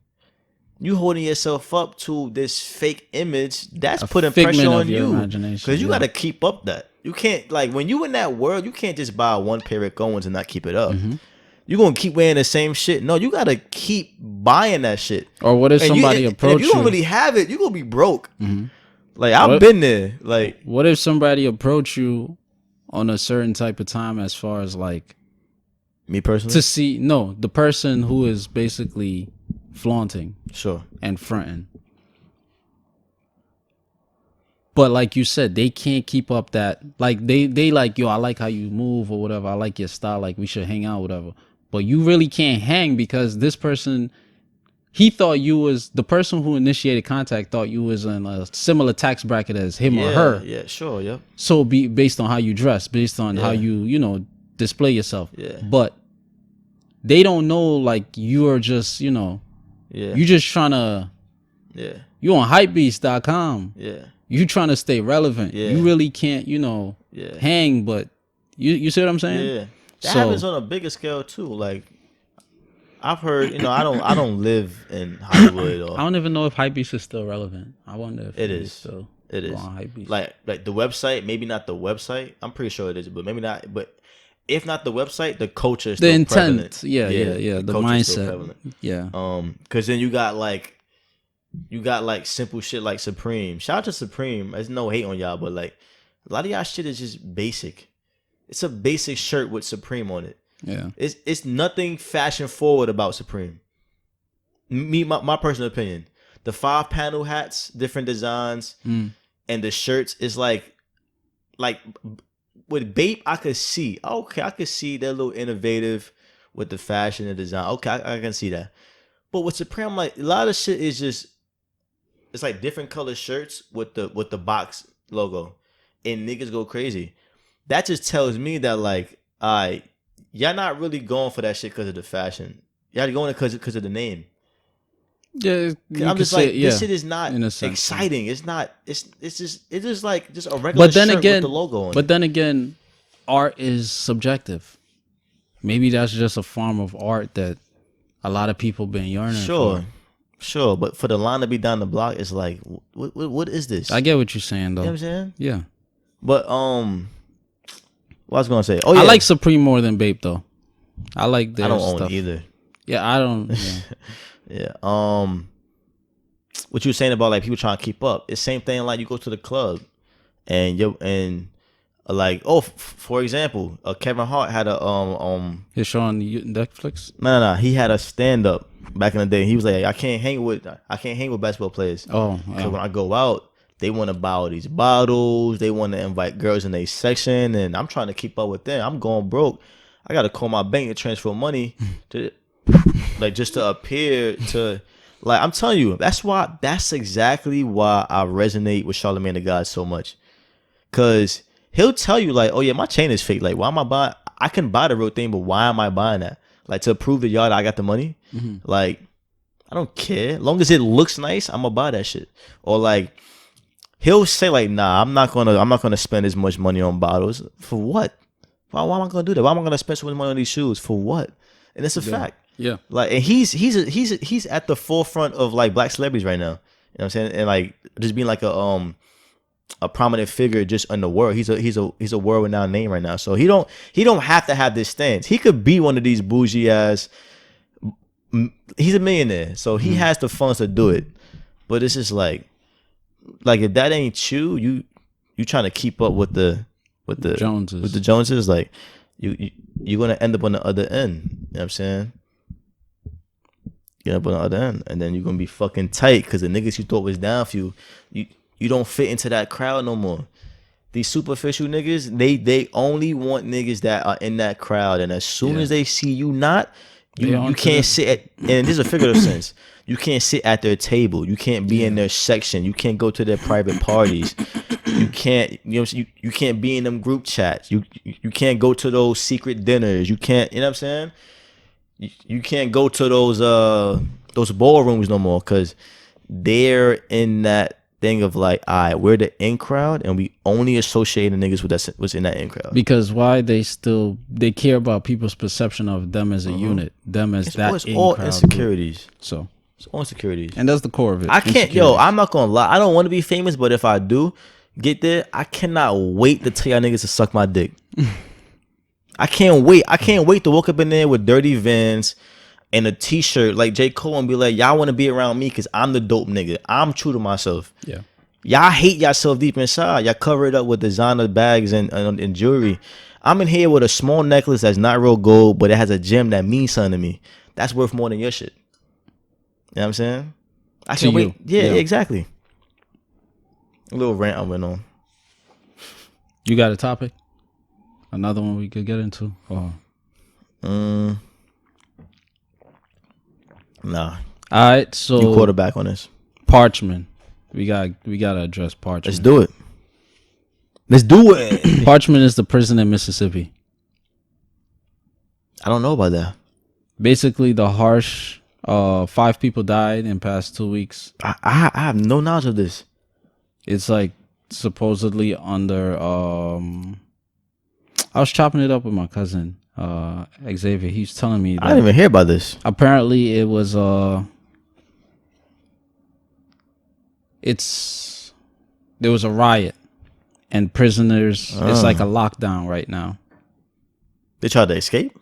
holding yourself up to this fake image, that's putting pressure figment on of your you, imagination, because you yeah. got to keep up that. You can't, like, when you in that world, you can't just buy one pair of Rick Owens and not keep it up. Mm-hmm. You're going to keep wearing the same shit. No, you got to keep buying that shit. Or what if And somebody and approach if you don't really have it, you're going to be broke. Mm-hmm. Like, I've been there. Like, what if somebody approach you on a certain type of time, as far as like me personally? to see the person who is basically flaunting Sure. and fronting, but like you said, they can't keep up that, like they like, yo, I like how you move or whatever, I like your style, like we should hang out, whatever. But you really can't hang because this person he thought you was the person who initiated contact thought you was in a similar tax bracket as him or her. Yeah, sure, yep. So be based on how you dress, based on how you display yourself. Yeah. But they don't know like you are just, you just trying to you on hypebeast.com. Yeah. You trying to stay relevant. Yeah. You really can't, hang, but you see what I'm saying? Yeah. That happens on a bigger scale too. Like I've heard, I don't live in Hollywood or I don't even know if Hypebeast is still relevant. I wonder if it is still it is on Hypebeast. like the website, maybe not the website. I'm pretty sure it is, but maybe not. But if not the website, the culture is still intent, prevalent. yeah, the mindset, yeah. Because then you got like simple shit like Supreme. Shout out to Supreme. There's no hate on y'all, but like a lot of y'all shit is just basic. It's a basic shirt with Supreme on it. Yeah, it's nothing fashion forward about Supreme. My personal opinion. The 5-panel hats, different designs, and the shirts is like with Bape, I could see. Okay, I could see they're a little innovative with the fashion and design. Okay, I can see that. But with Supreme, like a lot of shit is just it's like different color shirts with the box logo, and niggas go crazy. That just tells me that like, y'all not really going for that shit because of the fashion. Y'all going because of the name. Yeah, I'm just like, this shit is not exciting. It's not. It's just a regular shirt with the logo on it. But then again, art is subjective. Maybe that's just a form of art that a lot of people been yearning for. Sure. But for the line to be down the block, it's like, what is this? I get what you're saying though. You know what I'm saying? Yeah. But what I was gonna say? Oh yeah, I like Supreme more than Bape though. I like their stuff. I don't own either. Yeah, I don't. Yeah. What you were saying about like people trying to keep up? It's same thing. Like you go to the club, and for example, Kevin Hart had a His show on Netflix. No. He had a stand up back in the day. He was like, I can't hang with basketball players. Oh, because when I go out, they want to buy all these bottles. They want to invite girls in their section, and I'm trying to keep up with them. I'm going broke. I got to call my bank to transfer money to, like, just to appear to, like, I'm telling you, that's exactly why I resonate with Charlamagne the God so much. Because he'll tell you, like, oh, yeah, my chain is fake. Like, why am I buying? I can buy the real thing, but why am I buying that? Like, to prove to y'all that I got the money? Mm-hmm. Like, I don't care. As long as it looks nice, I'm going to buy that shit. Or, like, he'll say like, nah, I'm not gonna spend as much money on bottles. For what? Why am I gonna do that? Why am I gonna spend so much money on these shoes? For what? And it's a fact. Yeah. Like, and he's at the forefront of like black celebrities right now. You know what I'm saying? And like just being like a prominent figure just in the world. He's a world renowned name right now. So he don't have to have this stance. He could be one of these bougie ass. He's a millionaire, so he has the funds to do it. But it's just like if that ain't you trying to keep up with the Joneses. With the Joneses, like you're gonna end up on the other end. You know what I'm saying? You end up on the other end, and then you're gonna be fucking tight because the niggas you thought was down for you don't fit into that crowd no more. These superficial niggas, they only want niggas that are in that crowd, and as soon as they see you not, you can't sit at, and this is a figurative sense. You can't sit at their table. You can't be in their section. You can't go to their private parties. You can't, you can't be in them group chats. You can't go to those secret dinners. You can't, you know what I'm saying? You can't go to those ballrooms no more because they're in that thing of like, all right, we're the in crowd and we only associate the niggas with what's in that in crowd. Because why they care about people's perception of them as a unit, them as it's all insecurities. Group. So it's all insecurities, and that's the core of it. I'm not gonna lie. I don't want to be famous, but if I do get there, I cannot wait to tell y'all niggas to suck my dick. I can't wait. I can't wait to walk up in there with dirty Vans and a t-shirt like J. Cole and be like, y'all want to be around me because I'm the dope nigga. I'm true to myself. Yeah. Y'all hate yourself deep inside. Y'all cover it up with designer bags and jewelry. I'm in here with a small necklace that's not real gold, but it has a gem that means something to me. That's worth more than your shit. You know what I'm saying? I can't wait. Yeah, exactly. A little rant I went on. You got a topic? Another one we could get into? Nah. All right, You so quarterback on this. Parchment. We gotta address Parchment. Let's do it. Let's do it. Parchment is the prison in Mississippi. I don't know about that. Basically, the harsh. 5 people died in past 2 weeks. I have no knowledge of this. It's like supposedly under. I was chopping it up with my cousin Xavier. He's telling me that I didn't even hear about this. apparently it was there was a riot and prisoners. It's like a lockdown right now. They tried to escape?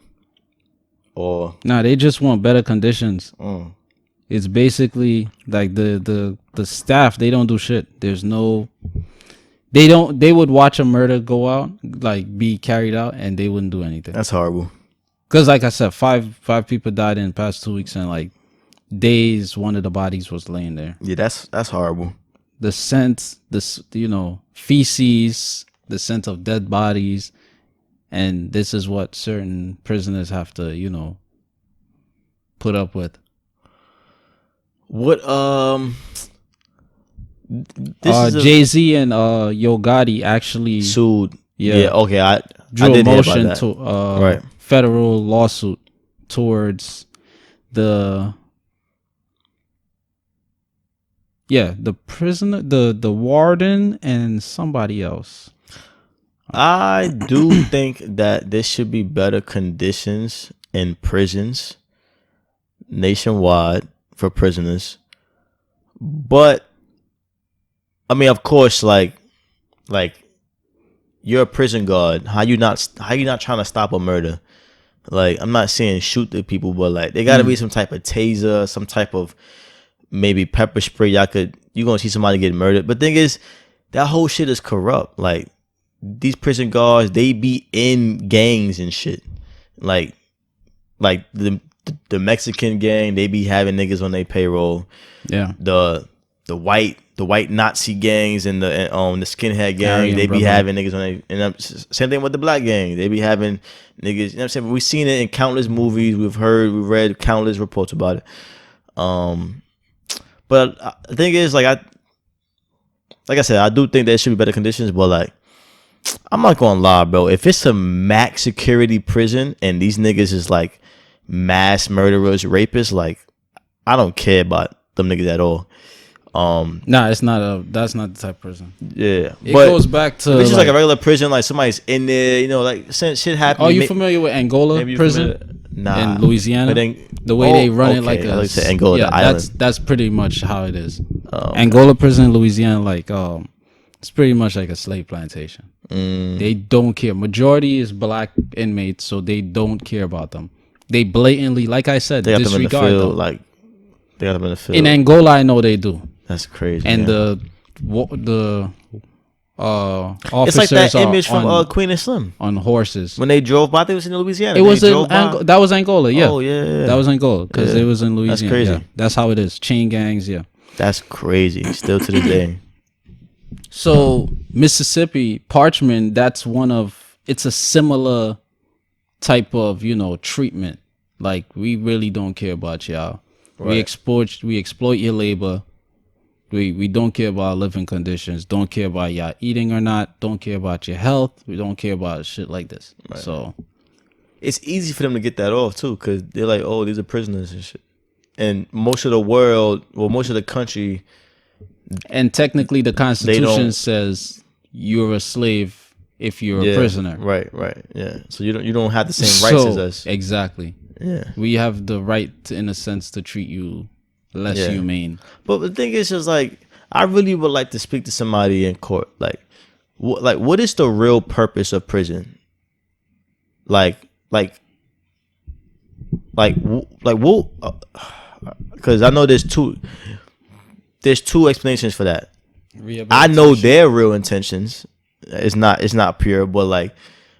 Or Nah, they just want better conditions. mm. It's basically like the staff, they don't do shit. There's no they would watch a murder go out, like be carried out, and they wouldn't do anything. That's horrible. Cause like I said, five people died in the past 2 weeks, and like days one of the bodies was laying there. Yeah, that's horrible. The scent, feces, the scent of dead bodies, and this is what certain prisoners have to, put up with. What Jay-Z and Yo Gotti actually sued. Yeah. Okay. I drew a did hear about motion that. to Right. federal lawsuit towards the prisoner, the warden, and somebody else. I do think that there should be better conditions in prisons nationwide for prisoners. But I mean, of course, like you're a prison guard. How you not trying to stop a murder? Like, I'm not saying shoot the people, but like there gotta be some type of taser, some type of maybe pepper spray. You gonna see somebody get murdered. But thing is, that whole shit is corrupt. Like, these prison guards, they be in gangs and shit. Like the Mexican gang, they be having niggas on their payroll. Yeah. The white Nazi gangs and the skinhead gang, Aryan they be brother. having niggas on their, and same thing with the black gang. They be having niggas, you know what I'm saying? We've seen it in countless movies. We've read countless reports about it. But the thing is, like I said, I do think there should be better conditions, but like, I'm not gonna lie, bro. If it's a max security prison and these niggas is like mass murderers, rapists, like, I don't care about them niggas at all. Nah, that's not the type of prison. Yeah, It goes back to if it's just like a regular prison, like somebody's in there, like shit happens. Are you familiar with Angola prison? Nah, in Louisiana, But then, the way they run it like I like to say Angola, yeah, the island. that's pretty much how it is. Okay. Angola prison in Louisiana, like it's pretty much like a slave plantation. They don't care. Majority is black inmates, so they don't care about them. They blatantly, like I said, They got them in the disregard field, them. like they got them in the field. In Angola, I know they do. That's crazy. And man. the It's officers like that are image from on, Queen and Slim on horses. when they drove by. They was in Louisiana. It was They in drove by. that was Angola, yeah. Oh yeah. That was Angola because Yeah. it was in Louisiana. That's crazy. Yeah. That's how it is. Chain gangs, yeah. That's crazy. Still to this day. So Mississippi Parchment, it's a similar type of treatment. Like, we really don't care about y'all. Right. We exploit your labor. We don't care about living conditions. Don't care about y'all eating or not. Don't care about your health. We don't care about shit like this. Right. So It's easy for them to get that off too, because they're like, oh, these are prisoners and shit. And most of the world, most of the country, and technically the Constitution says you're a slave if you're a prisoner. Right, yeah. So you don't have the same rights as us. Exactly. Yeah. We have the right to, in a sense, to treat you less humane. But the thing is just like, I really would like to speak to somebody in court. Like what is the real purpose of prison? Like what? Because I know there's two explanations for that. I know their real intentions. It's not pure, but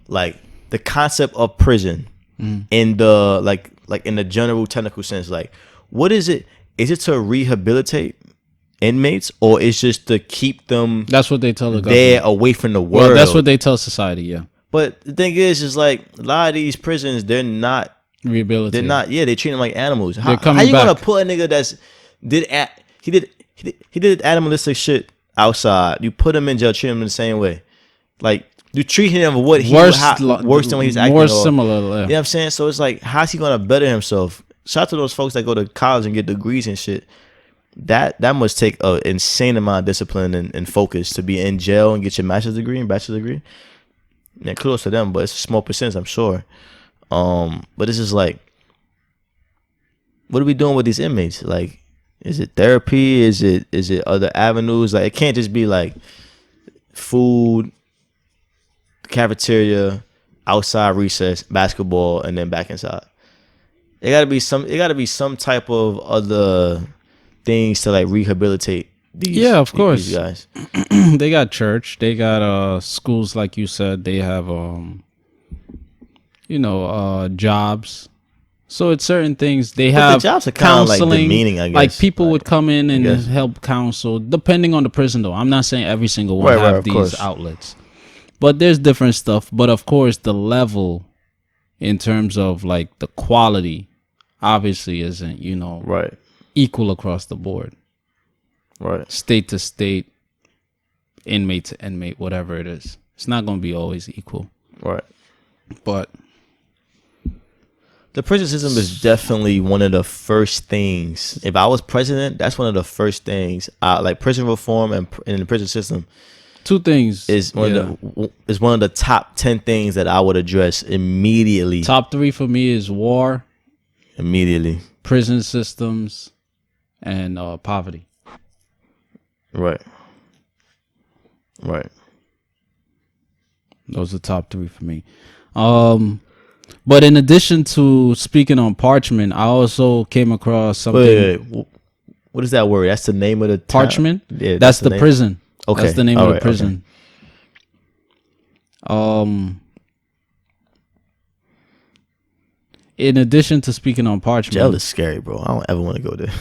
like the concept of prison in the like in the general technical sense, like, what is it? Is it to rehabilitate inmates, or is just to keep them That's what they tell the there government. away from the world? Well, that's what they tell society, yeah. But the thing is like, a lot of these prisons, they're not Rehabilitate. They're not. Yeah, they treat them like animals. They're How coming you gonna back. put a nigga that's he did animalistic shit outside? You put him in jail, treat him in the same way. Like you treat him what he worse than what he's acting. More Or, similar. you know what I'm saying? So it's like, how's he gonna better himself? Shout out to those folks that go to college and get degrees and shit. That must take an insane amount of discipline and focus to be in jail and get your master's degree and bachelor's degree. Yeah, kudos to them, but it's a small percentage, I'm sure. But it's just like, what are we doing with these inmates? Like, is it therapy? Is it other avenues? Like, it can't just be like food, cafeteria, outside recess, basketball, and then back inside. It gotta be some type of other things to like rehabilitate these. Of course. These guys. They got church. They got schools, like you said. They have jobs. So it's certain things they have. The jobs are kind of like counseling. demeaning, I guess. Like people would come in and help counsel, depending on the prison. Though I'm not saying every single one have these course. outlets, but there's different stuff. But of course, the level in terms of like the quality obviously isn't right equal across the board. Right. State to state, inmate to inmate, whatever it is. It's not going to be always equal. Right. But the prison system is definitely one of the first things. If I was president, that's one of the first things. Like prison reform and the prison system. Two things is one of the top 10 things that I would address immediately. Top 3 for me is war, immediately, prison systems, and poverty. Right. Those are top 3 for me. But in addition to speaking on parchment, I also came across something. Wait. What is that word? That's the name of the parchment. Yeah, that's the prison. Okay, that's the name of the prison. Okay. In addition to speaking on parchment, jail is scary, bro. I don't ever want to go there.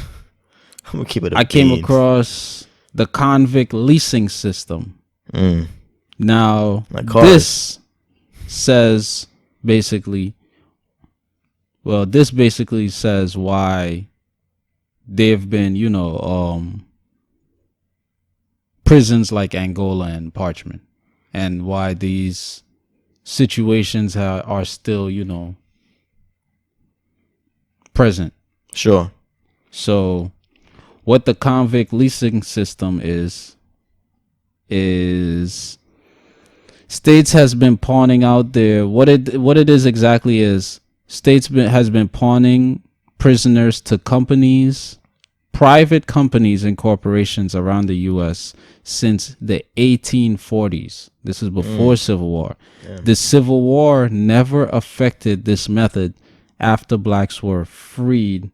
I'm gonna keep it. I came across the convict leasing system. Now, this says basically, this basically says why they've been, prisons like Angola and Parchment, and why these situations are still, present. Sure. So what the convict leasing system is states has been pawning out there. What it is exactly is has been pawning prisoners to companies, private companies and corporations around the U.S. since the 1840s. This is before Civil War. Yeah. The Civil War never affected this method after blacks were freed,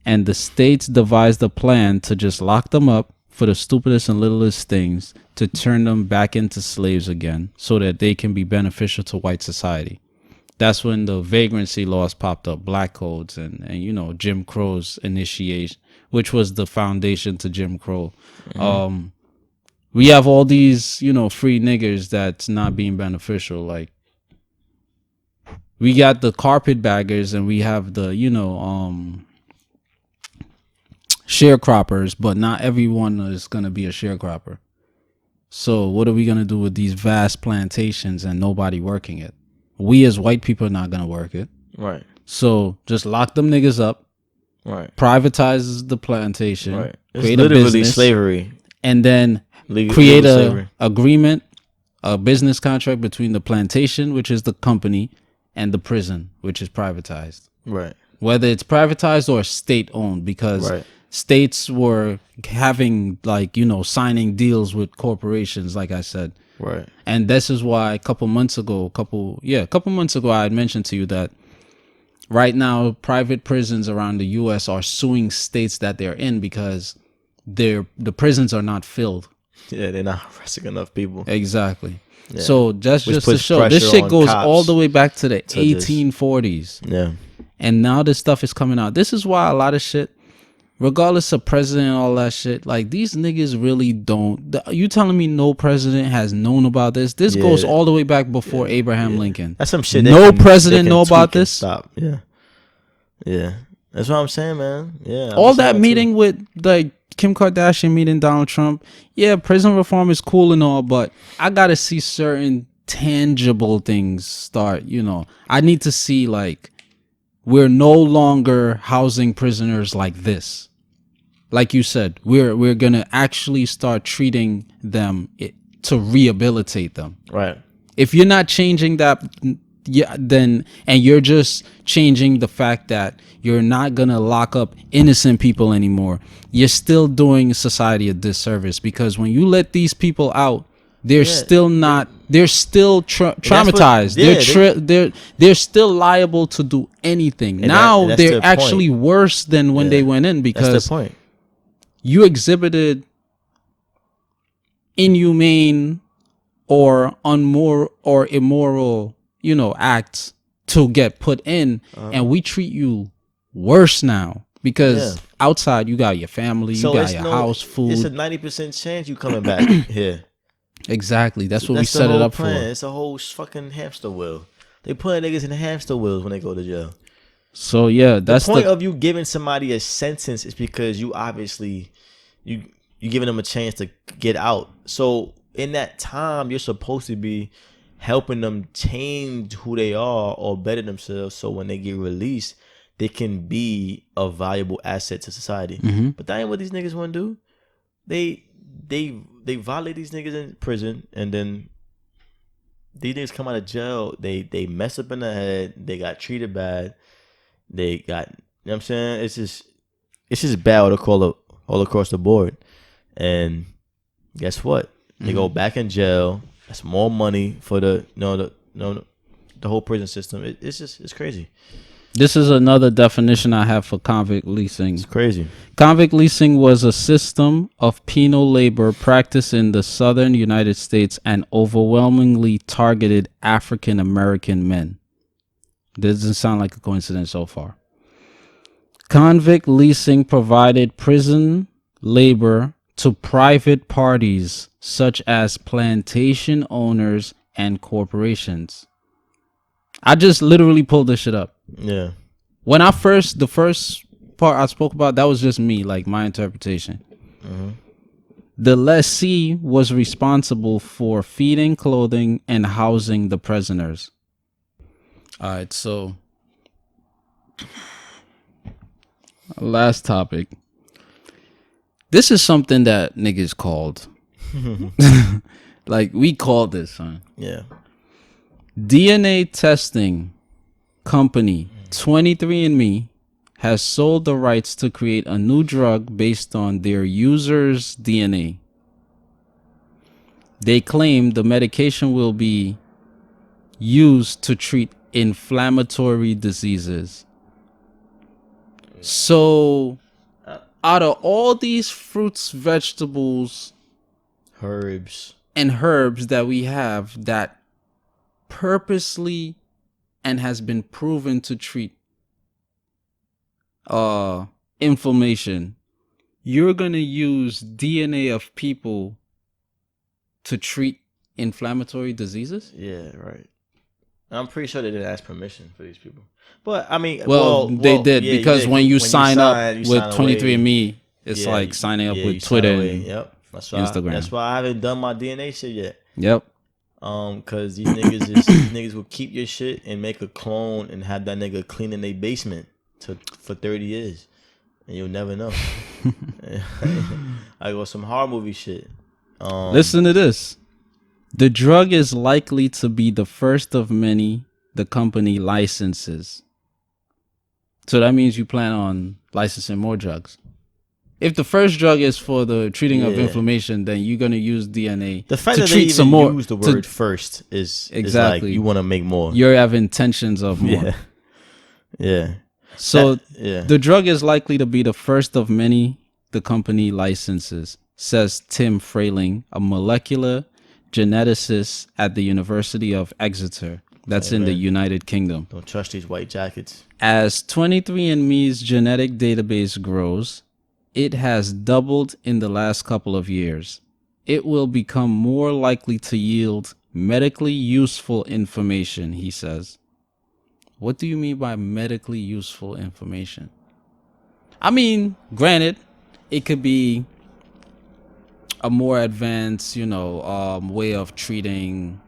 and the states devised a plan to just lock them up for the stupidest and littlest things, to turn them back into slaves again so that they can be beneficial to white society. That's when the vagrancy laws popped up, black codes, and Jim Crow's initiation, which was the foundation to Jim Crow. We have all these, free niggers that's not being beneficial. Like, we got the carpetbaggers and we have the, sharecroppers, but not everyone is going to be a sharecropper. So what are we going to do with these vast plantations and nobody working it? We as white people are not going to work it. Right. So just lock them niggas up. Right. Privatize the plantation. Right. It's literally business, slavery. And then create a agreement, a business contract between the plantation, which is the company, and the prison, which is privatized. Right. Whether it's privatized or state owned, because states were having signing deals with corporations, like I said. Right. And this is why a couple months ago I had mentioned to you that right now private prisons around the US are suing states that they're in because the prisons are not filled. Yeah, they're not arresting enough people. Exactly. Yeah. So that's just to show this shit goes all the way back to the 1840s. Yeah. And now this stuff is coming out. This is why a lot of shit regardless of president and all that shit, like these niggas really don't. You telling me no president has known about this? This goes all the way back before Abraham Lincoln. That's some shit. No president know about this. Stop. Yeah. That's what I'm saying, man. Yeah. All that meeting with like Kim Kardashian meeting Donald Trump. Yeah, prison reform is cool and all, but I gotta see certain tangible things start. You know, I need to see like we're no longer housing prisoners like this. Like you said, we're gonna actually start treating them to rehabilitate them. Right. If you're not changing that, then and you're just changing the fact that you're not gonna lock up innocent people anymore, you're still doing society a disservice, because when you let these people out, they're still not. They're still traumatized. They're still liable to do anything. And now they're actually worse than when they went in, because that's the point. You exhibited inhumane or immoral, acts to get put in, and we treat you worse now because outside you got your family, you got your house, food. It's a 90% chance you coming back here. Exactly. That's what we set it up for. It's a whole fucking hamster wheel. They put niggas in hamster wheels when they go to jail. So yeah, that's the point of you giving somebody a sentence is because you obviously you giving them a chance to get out. So in that time, you're supposed to be helping them change who they are or better themselves, so when they get released, they can be a valuable asset to society. Mm-hmm. But that ain't what these niggas want to do. They violate these niggas in prison, and then these niggas come out of jail. They mess up in the head. They got treated bad. They got, you know what I'm saying? It's just bad all across the board. And guess what? They go back in jail. That's more money for the whole prison system. It's crazy. This is another definition I have for convict leasing. It's crazy. Convict leasing was a system of penal labor practiced in the southern United States and overwhelmingly targeted African American men. This doesn't sound like a coincidence so far. Convict leasing provided prison labor to private parties such as plantation owners and corporations. I just literally pulled this shit up. Yeah. When the first part I spoke about, that was just me, like my interpretation. Mm-hmm. The lessee was responsible for feeding, clothing, and housing the prisoners. All right, so last topic. This is something that niggas called. Like, we called this, son. Yeah. DNA testing company 23andMe has sold the rights to create a new drug based on their users' DNA. They claim the medication will be used to treat inflammatory diseases. So, out of all these fruits, vegetables, herbs that we have that purposely and has been proven to treat inflammation, you're gonna use DNA of people to treat inflammatory diseases? Yeah, right. I'm pretty sure they didn't ask permission for these people. But I mean, they did, because when you sign up with 23andMe, it's like signing up with Twitter and Instagram. That's why I haven't done my DNA shit yet. Yep. Cause these niggas will keep your shit and make a clone and have that nigga clean in their basement for 30 years, and you'll never know. I go some horror movie shit. Listen to this. The drug is likely to be the first of many the company licenses. So that means you plan on licensing more drugs. If the first drug is for the treating of inflammation, then you're gonna use DNA. The fact to that treat they some even more, use the word first is like you want to make more. You have intentions of more. Yeah. So the drug is likely to be the first of many the company licenses, says Tim Frayling, a molecular geneticist at the University of Exeter. That's in the United Kingdom. Don't trust these white jackets. As 23andMe's genetic database grows, it has doubled in the last couple of years. It will become more likely to yield medically useful information, he says. What do you mean by medically useful information? I mean, granted, it could be a more advanced, way of treating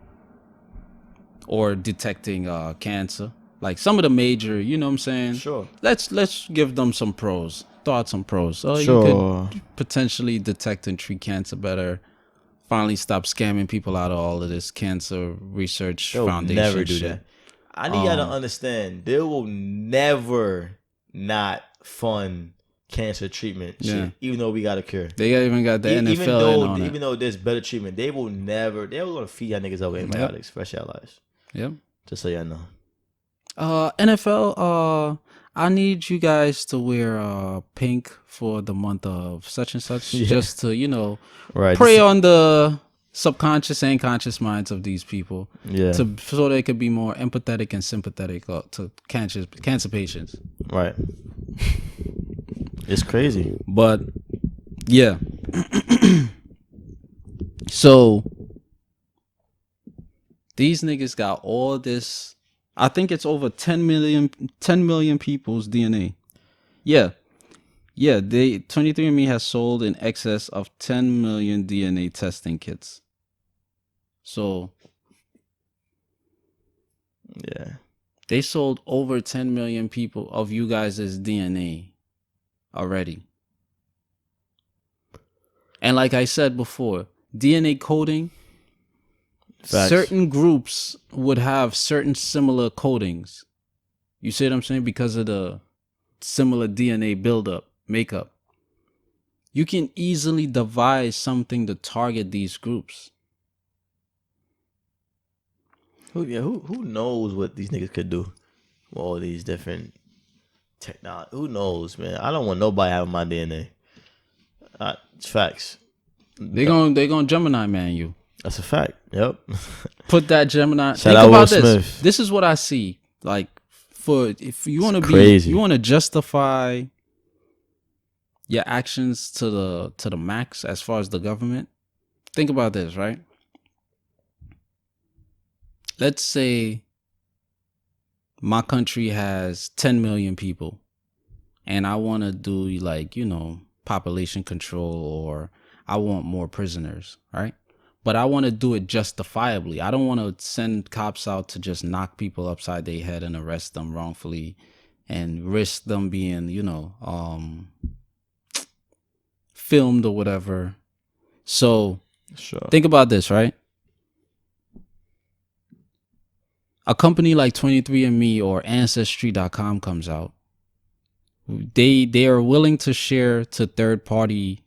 or detecting cancer. Like some of the major, you know what I'm saying? Sure. Let's give them some pros. Throw out some pros. So Sure. you could potentially detect and treat cancer better. Finally stop scamming people out of all of this cancer research They'll foundation never do shit. that. I need y'all to understand. They will never not fund cancer treatment shit, even though we got a cure. They even got the NFL in on it. Even though there's better treatment, they will never. They're gonna feed y'all niggas over antibiotics for your lives. Yep. Just so y'all know. NFL. I need you guys to wear pink for the month of such and such, just to prey on the subconscious and conscious minds of these people. Yeah. So they could be more empathetic and sympathetic to cancer patients. Right. It's crazy. But yeah. So these niggas got all this. I think it's over 10 million people's DNA. Yeah. 23andMe has sold in excess of 10 million DNA testing kits. So yeah, they sold over 10 million people of you guys' DNA already. And like I said before, DNA coding, facts. Certain groups would have certain similar codings. You see what I'm saying? Because of the similar DNA makeup. You can easily devise something to target these groups. Who knows what these niggas could do with all these different technology? Who knows, man? I don't want nobody having my DNA. It's facts. They gonna Gemini man you. That's a fact. Yep. Put that Gemini. Shout out Will Smith. This is what I see. Like, if you want to you want to justify your actions to the max as far as the government. Think about this, right? Let's say my country has 10 million people, and I want to do population control, or I want more prisoners, right? But I want to do it justifiably. I don't want to send cops out to just knock people upside their head and arrest them wrongfully and risk them being, filmed or whatever. So think about this, right? A company like 23andMe or Ancestry.com comes out. They are willing to share to third party,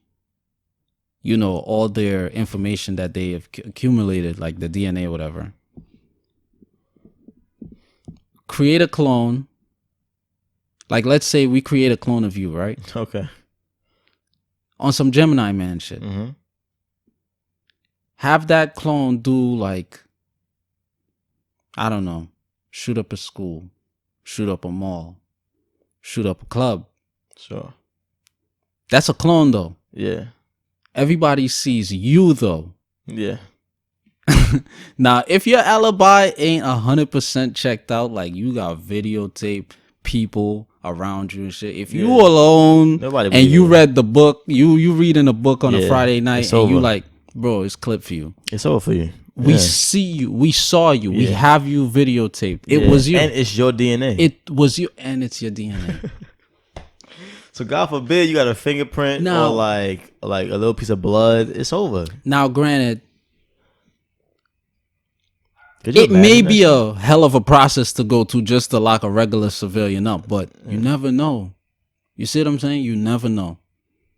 all their information that they have accumulated, like the DNA or whatever. Create a clone. Like, let's say we create a clone of you, right? Okay. On some Gemini man shit. Mm-hmm. Have that clone do I don't know, shoot up a school, shoot up a mall, shoot up a club. Sure. That's a clone though. Yeah. Everybody sees you though. Yeah. Now, if your alibi ain't 100% checked out, like you got videotape people around you and shit. If you alone and you read the book, you reading a book on a Friday night and you like, bro, it's clipped for you. It's over for you. We see you. We saw you. We have you videotaped. It was you. And it's your DNA. It was you, and it's your DNA. So God forbid you got a fingerprint or like a little piece of blood. It's over. Now, granted, it may be a hell of a process to go to just to lock a regular civilian up, but you never know. You see what I'm saying? You never know.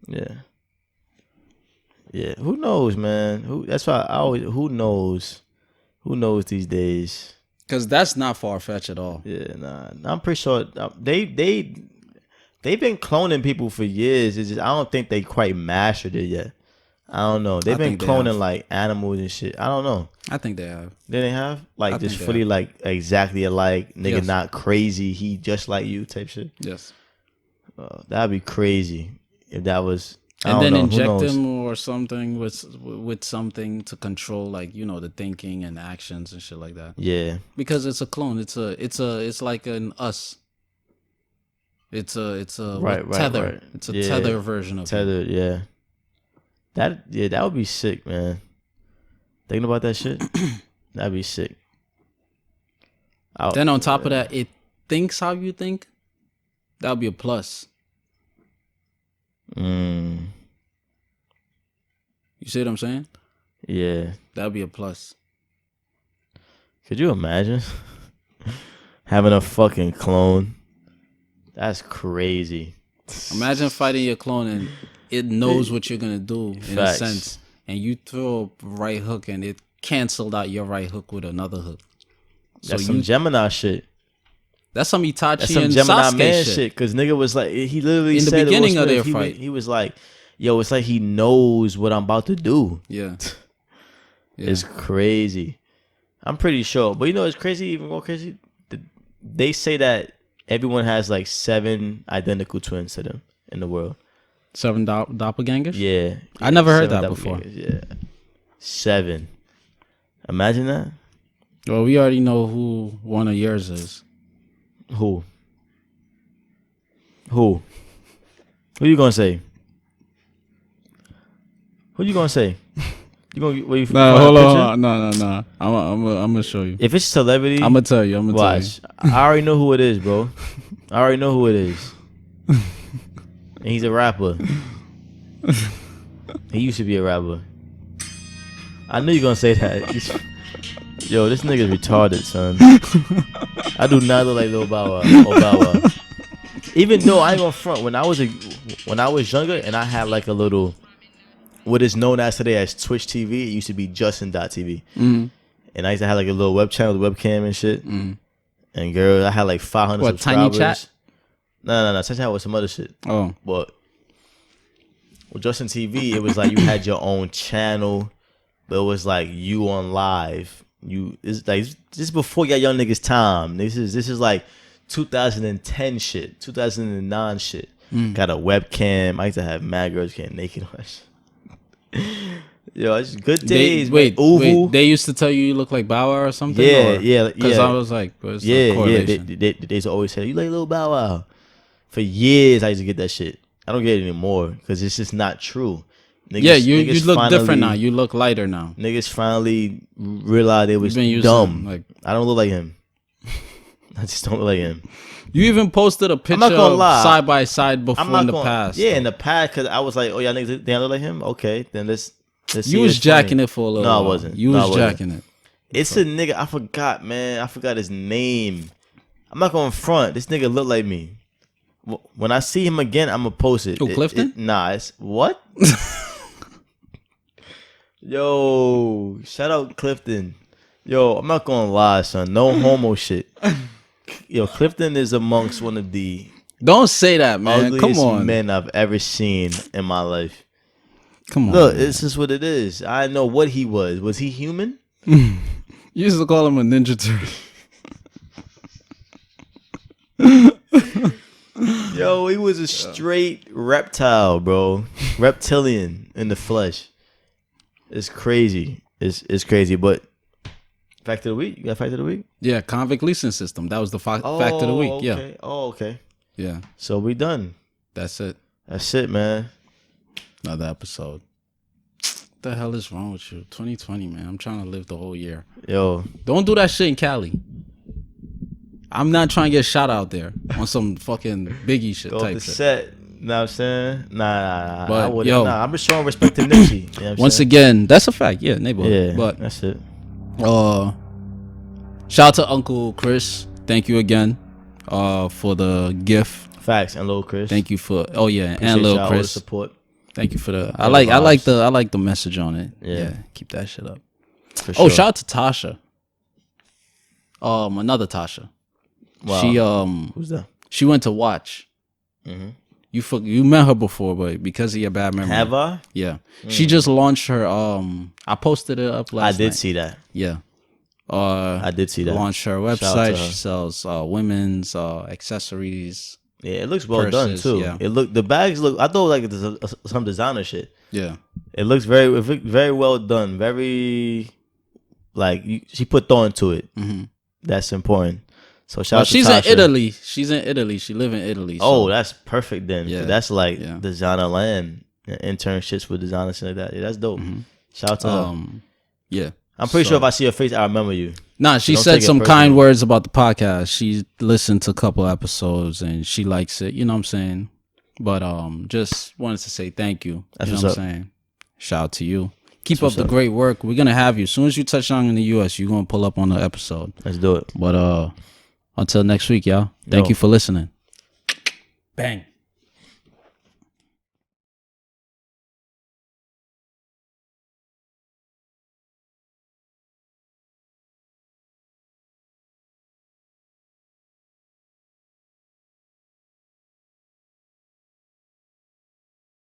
Yeah. Yeah, who knows, man? That's why I always. Who knows? Who knows these days? Because that's not far fetched at all. Yeah, nah. I'm pretty sure they've been cloning people for years. It's just I don't think they quite mastered it yet. I don't know. They've been cloning like animals and shit. I don't know. I think they have. They have like just fully like exactly alike. Nigga, not crazy. He just like you type shit. Yes. That'd be crazy. if that was. I And don't then know. Who inject knows? him or something with something to control, like, you know, the thinking and actions and shit like that. Yeah. Because it's a clone. It's like an us. It's a Right. tether. Right. It's a Yeah. tether version of you. Tethered. Yeah. That would be sick, man. Thinking about that shit, that'd be sick. Then on top of that, it thinks how you think. That would be a plus. Mm, You see what I'm saying? yeah. That would be a plus. Could you imagine having a fucking clone? That's crazy. Imagine fighting your clone and it knows what you're gonna do in a Facts. sense, and you throw a right hook and it canceled out your right hook with another hook. So That's some Gemini shit. That's some Itachi That's some and Gemini Sasuke man shit. shit. Cause nigga was like, he literally In the said it beginning was of their he fight. he was like, yo, it's like he knows what I'm about to do. Yeah. It's crazy. I'm pretty sure. But you know, it's crazy, even more crazy. They say that everyone has like 7 identical twins to them in the world. 7 doppelgangers? Yeah. I never heard 7 that before. Yeah. 7. Imagine that. Well, we already know who one of yours is. Who you gonna say? Who you gonna say? You gonna wait for No, a hold picture? on. No. I'm gonna show you. If it's celebrity, I'm gonna tell you. watch. I already know who it is, bro. I already know who it is. And he's a rapper. He used to be a rapper. I knew you gonna say that. Yo, this nigga's retarded, son. I do not look like Lil Bow Wow. Even though I ain't gonna front, when I was younger and I had like a little, what is known as today as Twitch TV, it used to be Justin.tv. Mm-hmm. And I used to have like a little web channel with webcam and shit. Mm-hmm. And girl, I had like 500 What, subscribers. Tiny Chat? No. Tiny Chat was some other shit. Oh. But with Justin TV, it was like you had your own channel, but it was like you on live. It's like this is before y'all young niggas time. This is like 2010 shit, 2009 shit. Got a webcam. I used to have mad girls getting naked on that shit. Yo, it's good days. Wait, Uvu. they used to tell you look like Bow Wow or something? Yeah. Because I was like, what's the correlation? They used to always say you like Lil Bow Wow. For years, I used to get that shit. I don't get it anymore because it's just not true. Niggas, you look different now. You look lighter now. Niggas finally realized they was Using, dumb. like, I don't look like him. I just don't look like him. You even posted a picture of side by side before in the past. Yeah, in the past, because I was like, oh, y'all niggas, they don't look like him? Okay, then let's see. You was jacking it for a little while. No, I wasn't. You was jacking it. It's a nigga, I forgot, man. I forgot his name. I'm not going front. This nigga look like me. When I see him again, I'm going to post it. Who, Clifton? Nah, it's what? Yo, shout out Clifton. Yo, I'm not gonna lie, son. No homo shit. Yo, Clifton is amongst one of the Don't say that, man. ugliest Come on. men I've ever seen in my life. Come on. Look, man. this is what it is. I know what he was. Was he human? You used to call him a Ninja Turtle. Yo, he was a straight reptile, bro. Reptilian in the flesh. It's crazy. It's crazy. But fact of the week? You got fact of the week? Yeah, convict leasing system. That was the fact of the week. Okay. Yeah. Oh, okay. Yeah. So we done. That's it. That's it, man. Another episode. What the hell is wrong with you? 2020, man. I'm trying to live the whole year. Yo. Don't do that shit in Cali. I'm not trying to get shot out there on some fucking Biggie shit Go type the shit. set. Know what I'm saying? Nah. But, I wouldn't. yo. Nah, I'm just showing respect to Nipsey. You know what I'm Once saying? again, that's a fact. Yeah, neighborhood. Yeah, But that's it. shout out to Uncle Chris. Thank you again for the gift. Facts and Lil Chris. Thank you for Appreciate and Lil y'all, all the Chris. support. Thank you for the I vibes. like the message on it. Yeah. Keep that shit up. For Oh, sure. shout out to Tasha. Another Tasha. Wow. She Who's that? she went to watch. Mm-hmm. You met her before, but because of your bad memory. Have I? Yeah. She just launched her I posted it up last I did night. see that. Yeah. I did see that. Launched her Shout out website. to her. She sells women's accessories, Yeah, it looks well done purses, too. yeah. The bags look. I thought like it's some designer shit. Yeah. It looks very well done. Very like she put thought into it. Mm-hmm. That's important. So shout Well, out to she's Tasha. in Italy. She's in Italy. She live in Italy. Oh, So. that's perfect then. Yeah. That's like Yeah. designer land. Internships with designers and like that. Yeah, that's dope. Mm-hmm. Shout out to her. Yeah. I'm pretty sure if I see her face, I remember you. Nah, she Don't said take it some personally. kind words about the podcast. She listened to a couple episodes and she likes it. You know what I'm saying? But just wanted to say thank you. That's you know what's what I'm up. saying? Shout out to you. Keep That's up the what's up. great work. We're gonna have you. As soon as you touch down in the US, you're gonna pull up on the episode. Let's do it. But until next week, y'all. Thank Yo. you for listening. Bang.